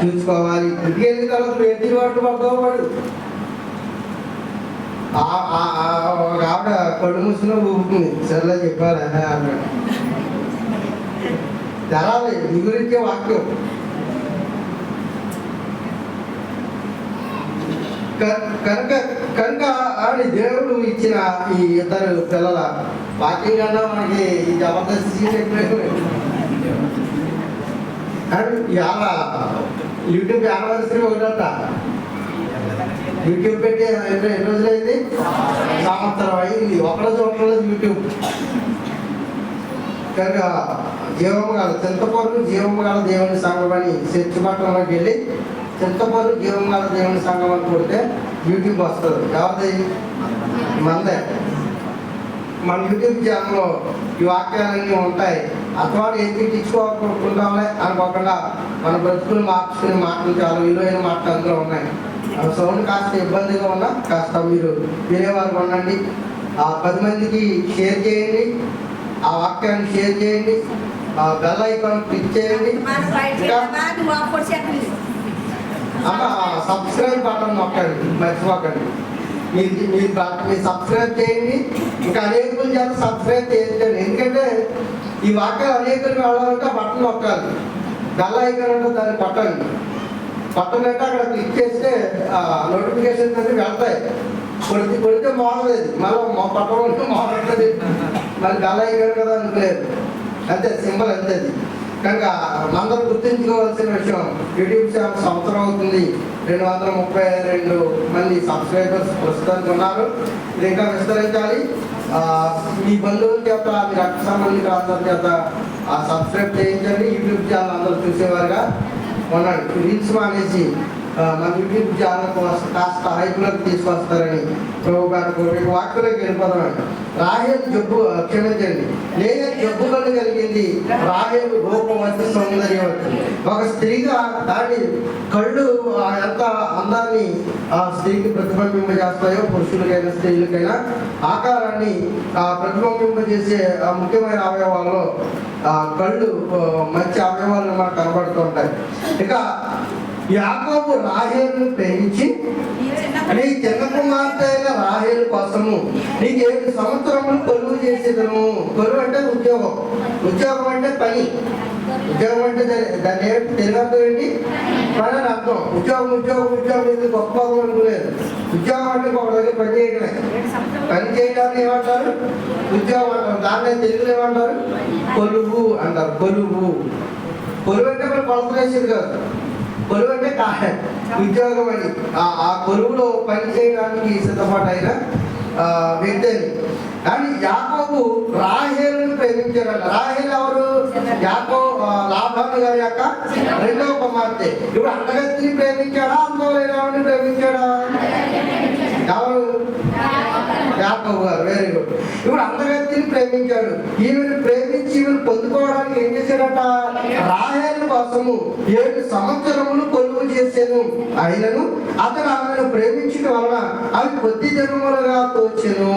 చూసుకోవాలి. ఇంటికి వెళ్ళిన తర్వాత ఎత్తి వాటి పడతావు. ఆవిడ కళ్ళు మూసుకుని ఊపుతుంది, సరేలా చెప్పారా అన్నాడు. తెరాలి నీ గురించే వాక్యం. కనుక కనుక ఆవిడ దేవుడు ఇచ్చిన ఈ ఇద్దరు పిల్లల వాక్యం కన్నా మనకి ఈ జబర్దస్త్ ఇలా యూట్యూబ్ యానివర్సరీ ఒకటంట. యూట్యూబ్ పెట్టి ఎన్ని రోజులైంది? సంవత్సరం అయింది. ఒకరోజు యూట్యూబ్. కనుక జీవము గల చింతపొర్రు జీవము గల దేవుని సంఘం అని చర్చ్ పట్టణంలోకి వెళ్ళి చింతపొర్రు జీవము గల దేవుని సంఘం అని కొడితే యూట్యూబ్ వస్తుంది. ఎవరిది? మందే. మన యూట్యూబ్ ఛానల్లో ఈ వాక్యాలన్నీ ఉంటాయి. అథవా ఏది ఇచ్చుకోకుంటాంలే అనుకోకుండా మన బ్రతుకులు మార్చుకునే మాటలు చాలా విలువైన మాటలు అందులో ఉన్నాయి. సౌండ్ కాస్త ఇబ్బందిగా ఉన్నా కాస్త మీరు వినేవారు ఉండండి. 10 మందికి షేర్ చేయండి, ఆ వాక్యాన్ని షేర్ చేయండి, బెల్ ఐకాన్ క్లిక్ చేయండి. అమ్మ సబ్స్క్రైబ్ బటన్ నొక్కండి, మర్చిపోకండి. మీరు సబ్స్క్రైబ్ చేయండి. ఇంకా అనేకుల చేత సబ్స్క్రైబ్ చేయండి. ఎందుకంటే ఈ వాక్యాలు అనేకులు వెళ్ళాలంటే బటన్ నొక్కాలి. బెల్ ఐకాన్ అంటే దాన్ని కొట్టండి. పట్టనంటే అక్కడ క్లిక్ చేస్తే నోటిఫికేషన్స్ అన్నీ వెళ్తాయి. కొడితే మోడలేదు, మళ్ళీ పట్టమంటే మోడలేదు, మళ్ళీ బెల్ ఐకాన్ కదా అనుకోలేదు. అంతే, సింబల్ అంతే అది. కనుక అందరూ గుర్తుంచుకోవాల్సిన విషయం, యూట్యూబ్ ఛానల్ సంవత్సరం అవుతుంది. 232 మంది సబ్స్క్రైబర్స్ ప్రస్తుతానికి ఉన్నారు. ఇది ఇంకా విస్తరించాలి. మీ బంధువుల చేత, మీ రక్త సంబంధికుల అందరి చేత సబ్స్క్రైబ్ చేయించండి. యూట్యూబ్ ఛానల్ అందరూ చూసేవారుగా ఉండండి. రీల్స్ మానేసి మన యూట్యూబ్ ఛానల్ కాస్త హైప్లోకి తీసుకొస్తారని ప్రభు గారు వాక్యలోకి వెళ్ళిపోదామండి. రాహేలు జబ్బు క్షమించండి, లేయా జబ్బు కళ్ళు కలిగింది. రాహేలు రూపవంతి సౌందర్యవంతి. ఒక స్త్రీగా దాని కళ్ళు ఎంత అందాన్ని ఆ స్త్రీకి ప్రతిబింబింపజేస్తాయో, పురుషులకైనా స్త్రీలకైనా ఆకారాన్ని ప్రతిబింబింపజేసే ముఖ్యమైన అవయవాల్లో కళ్ళు మంచి అవయవాలు మనకు కనబడుతూ ఉంటాయి. ఇక యాకోబు రాహేలును ప్రేమించి నీ చిన్న కుమార్తె అయిన రాహేలు కోసము నీకు 7 సంవత్సరములు కొలువు చేసేదను. కొలువు అంటే ఉద్యోగం, ఉద్యోగం అంటే పని. ఉద్యోగం అంటే దాన్ని తెలుగు అర్థం ఏంటి? పని అని అర్థం. ఉద్యోగం ఉద్యోగం ఉద్యోగం ఇది గొప్ప అనుకోలేదు. ఉద్యోగం అంటే ఒక దగ్గర పని చేయడమే. పని చేయడాన్ని ఏమంటారు? ఉద్యోగం అంటారు. దాన్ని తెలుగులో ఏమంటారు? కొలువు అంటారు. కొలువు. కొలువు అంటే మరి కొలత వేసేది కాదు. కొలువు అంటే ఉద్యోగం అని. ఆ కొలువులో పని చేయడానికి సిద్ధపాటైన వ్యక్తి అని. కానీ యాకోబు రాహేలుని ప్రేమించాడు. రాహేలు ఎవరు? లాబాను గారి యొక్క రెండవ కుమార్తె. ఇప్పుడు అన్నగత్తిని ప్రేమించాడా? అందులోని ప్రేమించాడా? ఎవరు? యాకోబు గారు. Very good. ఇప్పుడు అన్నగత్తిని ప్రేమించాడు. ఈమెను ప్రేమించి ఈమెను పొందుకోవడానికి ఏం చేశాడట? రాహేలు కోసము 7 సంవత్సరములు కొలువు చేశాను. అయినను అతను ఆమెను ప్రేమించడం వలన అవి కొద్ది దినములుగా తోచెను.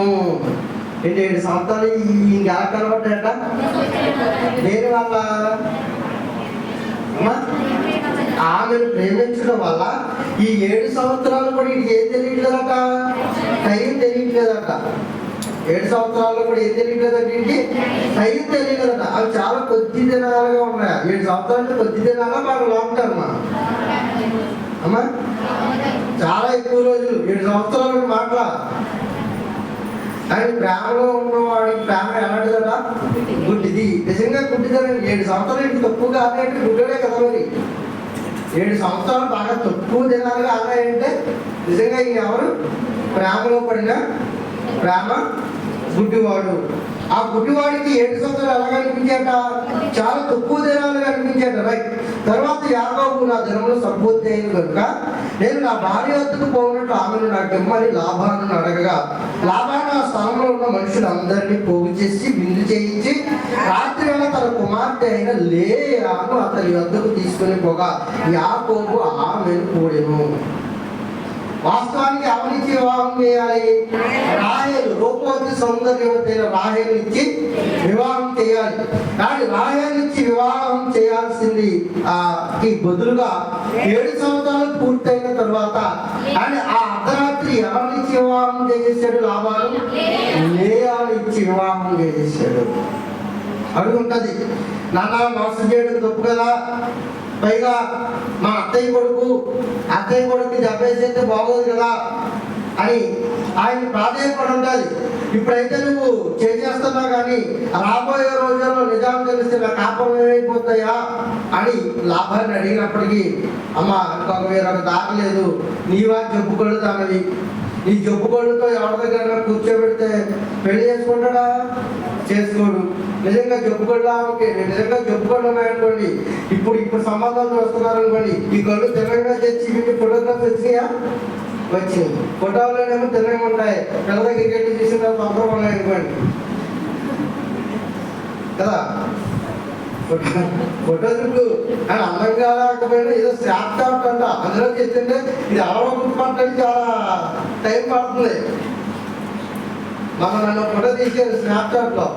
7 సంవత్సరాలు ఇంకెలా కనబడ్డాయట? దేని వల్ల? ఆమెను ప్రేమించడం వల్ల ఈ 7 సంవత్సరాలు కూడా ఇది ఏం తెలియట్లేదట? టైం తెలియట్లేదట. 7 సంవత్సరాల్లో కూడా ఏం తెలియట్లేదంటే ఇంటి టైం తెలియలేదట. అవి చాలా కొద్ది దినాలుగా ఉన్నాయి. 7 సంవత్సరాలు కొద్ది దినాలా బాగా లాంగ్ టర్మ్ అమ్మా? చాలా ఎక్కువ రోజులు. 7 సంవత్సరాలు మాట్లా. కానీ ప్రేమలో ఉన్నవాడికి ప్రేమ ఎలాంటిదట? గుడ్డిది. నిజంగా గుడ్డిదని. 7 సంవత్సరాలు ఇంటి తక్కువగా ఆదాయంటే గుడ్డడే కదా మరి. 7 సంవత్సరాలు బాగా తక్కువ దినాలుగా ఆదాయంటే నిజంగా ఈయన ఎవరు? ప్రేమలో పడిన ప్రేమ గుడ్డివాడు. ఆ గుడ్డివాడికి 7 సంవత్సరాలు ఎలా కనిపించాట? చాలా తక్కువ దినాలు కనిపించాట. రైట్. తర్వాత యాకోబు నా దినములు సంపూర్తి అయిన కనుక నేను నా భార్య వద్దకు పోయినట్టు ఆమెను నాకు ఇమ్మని లాబాను అడగగా, లాబాను ఆ స్థలంలో ఉన్న మనుషులందరినీ పోగు చేసి విందు చేయించి రాత్రి వేళ తన కుమార్తె అయిన లేయాను అతని వద్దకు తీసుకుని పోగా యాకోబు ఆమెను కూడెను. వాస్తవానికి ఎవరికి వివాహం చేయాలి? రాహేలు, రూపవతి సౌందర్యవతైన రాహేలు ఇచ్చి వివాహం చేయాలి. కానీ రాహేలు ఇచ్చి వివాహం చేయాల్సింది ఈ బదులుగా 7 సంవత్సరాలు పూర్తయిన తర్వాత అని ఆ అర్ధరాత్రి ఎవరినిచ్చి వివాహం చేసేసాడు? లాబాను లేయాను ఇచ్చి వివాహం చేసేసాడు. అడుగుంటది, నాన్న మోసం చేయడం తప్పు కదా, పైగా మా అత్తయ్య కొడుకు దెబ్బేసేస్తే బాగోదు కదా అని ఆయన ప్రాధాన్యపడి ఉండాలి. ఇప్పుడైతే నువ్వు చేసేస్తున్నావు కానీ రాబోయే రోజుల్లో నిజాం తెలిస్తే నా కాపం ఏమైపోతాయా అని లాభాన్ని అడిగినప్పటికీ, అమ్మ ఇంకొక వేరొక దారి లేదు, నీవా చెప్పుకొడుతానని. నీ చెప్పుకొడుతో ఎవరి దగ్గర కూర్చోబెడితే పెళ్లి చేసుకుంటాడా? చేసుకోడు. నిజంగా చెప్పుకోవడం అనుకోండి, ఇప్పుడు సంబంధాలు వస్తున్నారు అనుకోండి, ఈ కళ్ళు తెలంగాణ తెచ్చి మీకు ఫోటోగ్రాఫ్స్ వచ్చినాయా? వచ్చినాయి. ఫోటోలోనేమో తెలంగాణ ఉంటాయి. పిల్ల దగ్గరికి వెళ్ళి చూసిన తర్వాత అందరూ ఉన్నాయి అనుకోండి కదా. ఫోటోస్ ఇప్పుడు అని అందంగా లేకపోయినా ఏదో స్నాప్ షాట్ అంట, అందులో చేస్తుంటే ఇది అలవా గుర్తుపట్టడానికి చాలా టైం పడుతుంది. నన్ను ఫోటో తీసేది స్నాప్ షాట్ లో.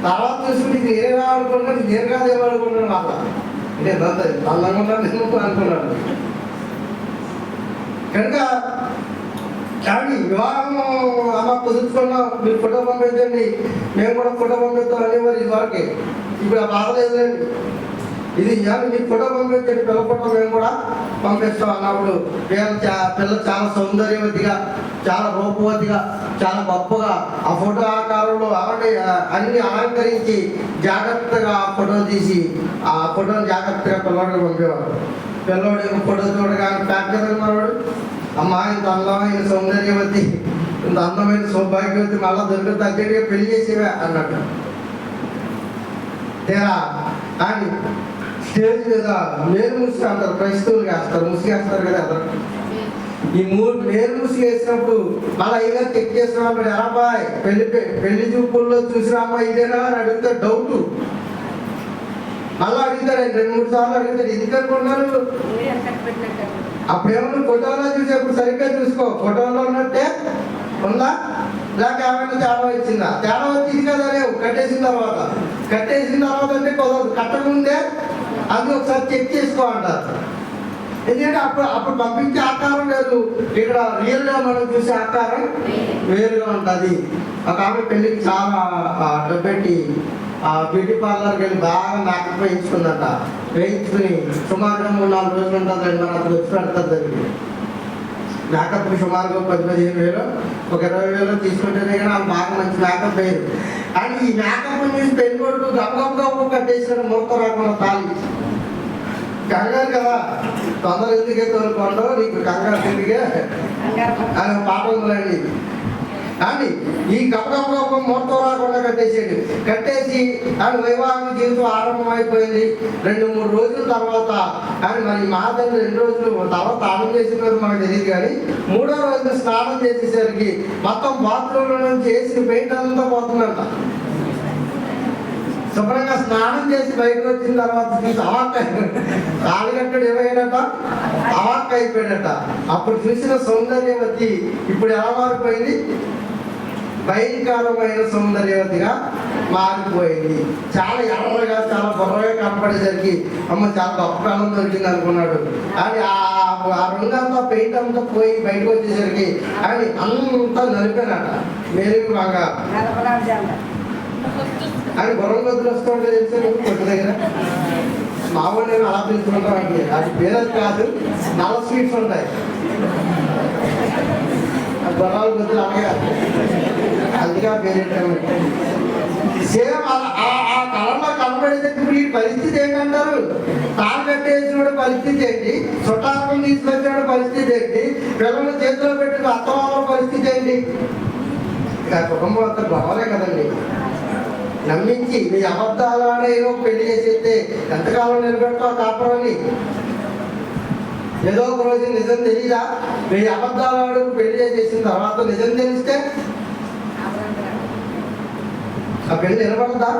తర్వాత చూసుకుని ఇది నేనే రావాలనుకున్నాను, నేను కాదు ఏమనుకున్నాను. వాళ్ళ అంటే అందంగా ఉన్నాను అనుకున్నాను. కనుక కానీ వివాహం అమ్మ కుదుర్చుకున్నాం, మీరు ఫోటో పంపించండి, మేము కూడా ఫోటో పంపిస్తాం అనేవారు ఇదివరకే. ఇప్పుడు ఆ బాధ లేదండి. ఇది మీకు ఫోటో పంపించండి, పిల్ల ఫోటో మేము కూడా పంపిస్తాం అన్నప్పుడు పిల్ల చాలా సౌందర్యవతిగా, చాలా రూపవతిగా, చాలా గొప్పగా ఆ ఫోటో ఆకారంలో అన్ని అలంకరించి జాగ్రత్తగా ఆ ఫోటో తీసి ఆ ఫోటోని జాగ్రత్తగా పిల్లవాడికి పంపేవాడు. పిల్లవాడు ఫోటో చూడగానే ప్యాక్టరీ మనవాడు, అమ్మ ఇంత అందమైన సౌందర్యవతి, ఇంత అందమైన సౌభాగ్యవతి మళ్ళా దొరికితే అర్జెంట్గా పెళ్లి చేసేవే అన్నట్టు. తేరా కానీ స్టేజ్ మీద మేలు ముసుగు అంటారు, క్రైస్తవులు వేస్తారు, ముసుగు వేస్తారు కదా అందరు. ఈ మేలు ముసుగు వేసినప్పుడు మళ్ళీ అయినా చెక్ చేసినప్పుడు ఎలా బాయ్ పెళ్లి చూపుల్లో చూసిన అమ్మాయి ఇదేనా అని అడిగితే డౌట్. మళ్ళీ అడుగుతాడు, 2-3 సార్లు అడుగుతాడు, ఎందుకు అనుకున్నారు? అప్పుడేమన్నా ఫోటోలో చూసేప్పుడు సరిగ్గా చూసుకో, ఫోటోలో ఉన్నట్టే ఉందా లేక ఏమైనా తేడా వచ్చిందా? తేడా వచ్చింది కదా లేవు, కట్టేసిన తర్వాత అంటే కుదరదు, కట్టకముందే అది ఒకసారి చెక్ చేసుకో అంటారు. ఎందుకంటే అప్పుడు పంపించే ఆకారం లేదు, ఇక్కడ రియల్గా మనం చూసే ఆకారం వేరుగా ఉంటుంది. ఒక ఆమె పెళ్ళికి చాలా డబ్బెట్టి బ్యూటీ పార్లర్కి వెళ్ళి బాగా మేకప్ వేయించుకుందట. వేయించుకుని సుమారుగా 3-4 రోజులు ఉంటుంది, మరి అతను వచ్చి పెడతారు దానికి. మేకప్కి సుమారుగా 10-15 వేలు, ఒక 20 వేలు తీసుకుంటేనే కానీ వాళ్ళు బాగా మంచి మేకప్ వేయరు. కానీ ఈ మేకప్ చూసి పెళ్లి కొడుకు గబగబ కట్టేసిన ముహూర్తం రాకుండా తాళి. కంగారు కదా, తొందర ఎందుకే తోలుకోండో నీకు కంగారు తిరిగే అని పాట ఉందండి. కానీ ఈ గబగబ ముహూర్తం రాకుండా కట్టేసి ఆయన వైవాహిక జీవితం ఆరంభమైపోయింది. 2-3 రోజుల తర్వాత కానీ మరి మా తండ్రి 2 రోజులు తర్వాత స్నానం చేసిన మనకు తెలియదు. కానీ 3వ రోజు స్నానం చేసేసరికి మొత్తం బాత్రూంలో నుంచి వేసిన పెయింట్ అంతా పోతుందంట. శుభ్రంగా స్నానం చేసి బయటకు వచ్చిన తర్వాత చూసి అవాక్ తాళిగట్టుడు ఏమైనట, అవాక్ అయిపోయాడట. అప్పుడు చూసిన సౌందర్యవతి ఇప్పుడు ఎలా మారిపోయింది? భయంకరమైన సౌందర్యవతిగా మారిపోయింది. చాలా ఎర్రగా చాలా బొర్రగా కనపడేసరికి అమ్మ చాలా గొప్ప కాలం దొరికింది అనుకున్నాడు. కానీ ఆ రంగంతా పెయింట్ అంతా పోయి బయటకు వచ్చేసరికి కానీ అంతా నలిపానట. మెరుగు బాగా అని గుర్రం గొద్దులు వస్తూ ఉంటే తెలిసే కొట్టు దగ్గర మామూలు నేను అలా పిలుచుకుంటాం. అది పేరు కాదు, నల్ల స్వీట్స్ ఉంటాయి గుర్రాలు గొద్దులు అలాగే, అందుకే పేరు. సేమ్ ఆ కళలో కనబడేటప్పుడు ఈ పరిస్థితి ఏంటంటారు? తాను కట్టేసిన పరిస్థితి ఏంటి, చుట్టాలను తీసుకొచ్చిన పరిస్థితి ఏంటి, పిల్లలు చేతిలో పెట్టిన అత్తమాల పరిస్థితి ఏంటి? ఇక కుటుంబం అంతా గొడవలే కదండి. నమ్మించి మీ అబద్ధాలైనా పెళ్లి చేసేస్తే ఎంతకాలం నిలబెడతావు కాపురాన్ని? ఏదో ఒక రోజు నిజం తెలీదా? మీ అబద్ధాలు పెళ్లి చేసేసిన తర్వాత నిజం తెలిస్తే ఆ పెళ్లి నిలబడదా?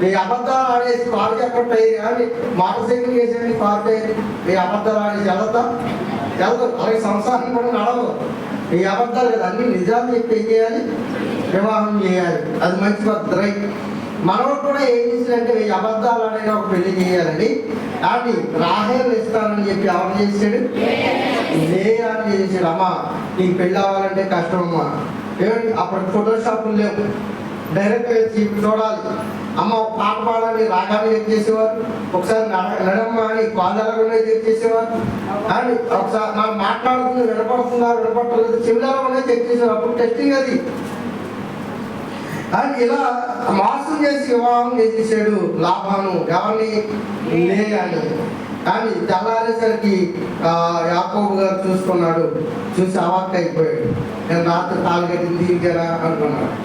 మీ అబద్ధాలు ఆడేసి కారు ఎక్కడతాయి కానీ మోటార్ సైకిల్ వేసేయండి కారు అయ్యి మీ అబద్ధాలు ఆడేసి వెళ్తా వెళ్తాం. అలాగే సంసారం కూడా నడవదు. మీ అబద్ధాలు కదా, అన్ని నిజాలు చెప్పి ఏం చేయాలి? వివాహం చేయాలి. అది మంచి పద్ధతి, రైట్. మనోడు కూడా ఏం చేశాడంటే ఈ అబద్ధాలు అనేది ఒక పెళ్లి చేయాలని అది రాహేలు ఇస్తానని చెప్పి ఎవరు చేశాడు? లేయాన్ని చేశాడు. అమ్మ నీకు పెళ్ళి అవ్వాలంటే కష్టం అమ్మా. ఏమండి అప్పుడు ఫోటోషాపులు లేవు, డైరెక్ట్ చూడాలి. అమ్మ ఒక పాట పాడాలని రాగానే చెక్ చేసేవారు, ఒకసారి నడమ్మ అని కాళ్ళలోనే చెక్ చేసేవారు, అని ఒకసారి మనం మాట్లాడుతుంది వినపడుతుందా వినపడలేదు చెవులలోనే చెక్ చేసేవారు. అప్పుడు టెస్టింగ్ అది. అని ఇలా మోసం చేసి వివాహం చేసేసాడు లాభాను. ఎవరిని? లేయాని. కానీ తెల్లారేసరికి యాకోబు గారు చూసుకున్నాడు, చూసి అవాక్ అయిపోయాడు. నేను రాత్రి తాళి కట్టింది దీనికేనా అనుకున్నాడు.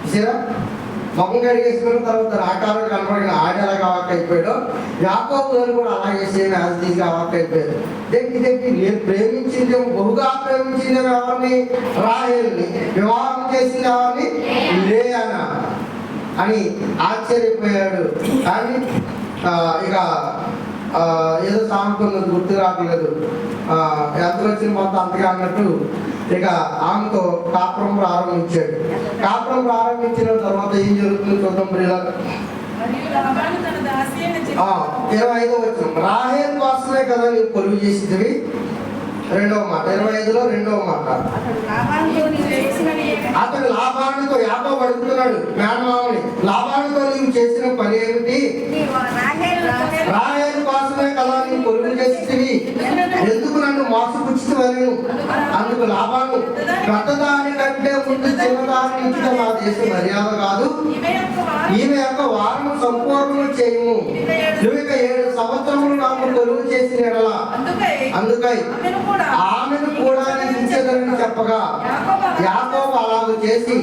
చూసారా, ముఖం కడిగేసుకున్న తర్వాత ఆకారం కనపడిన ఆడేలాగా అవాక్ అయిపోయాడు. యాకోబు గారు కూడా అలాగే సేమ్ యాజ్ తీసి అవాక్ అయిపోయాడు. దేనికి నేను ప్రేమించింది, బహుగా ప్రేమించింది ఎవరిని? రాహేలుని. వివాహం చేసింది ఎవరిని? లేయానా అని ఆశ్చర్యపోయాడు. కానీ ఇక ఏదో సాగుతున్నది గుర్తు రావట్లేదు, ఎంత వచ్చిన మొత్తం అంతగా అన్నట్టు ఇక ఆమెతో కాపురం ప్రారంభించాడు. కాపురం ప్రారంభించిన తర్వాత ఏం జరుగుతుంది చూద్దాం. 25వ వచనం, రాహేలు కోసమే కదా నీవు కొలువు చేసేది. 2వ మాట, 25లో 2వ మాట. అతడు లాభానుతో యాకోబు అడుగుతున్నాడు మేనమామని, లాభానుతో నీవు చేసిన పని ఏమిటి? రాహేలు కోసమే కదా నీవు కొలువు చేసేవి, ఎందుకు నన్ను మోసపుచ్చుతవలెను? అందుకు లాభాను, పెద్దదానికంటే ముందు చిన్నదాని నుంచి నా దేశ మర్యాద కాదు, ఈమె యొక్క వారం సంపూర్ణం చేయము, నువ్వు ఇక 7 సంవత్సరములు నాకు కొలువు చేసిన ఎడలా అందుకై ఆమెను కూడా ఇచ్చేదని చెప్పగా యాకోబు అలాగ చేసి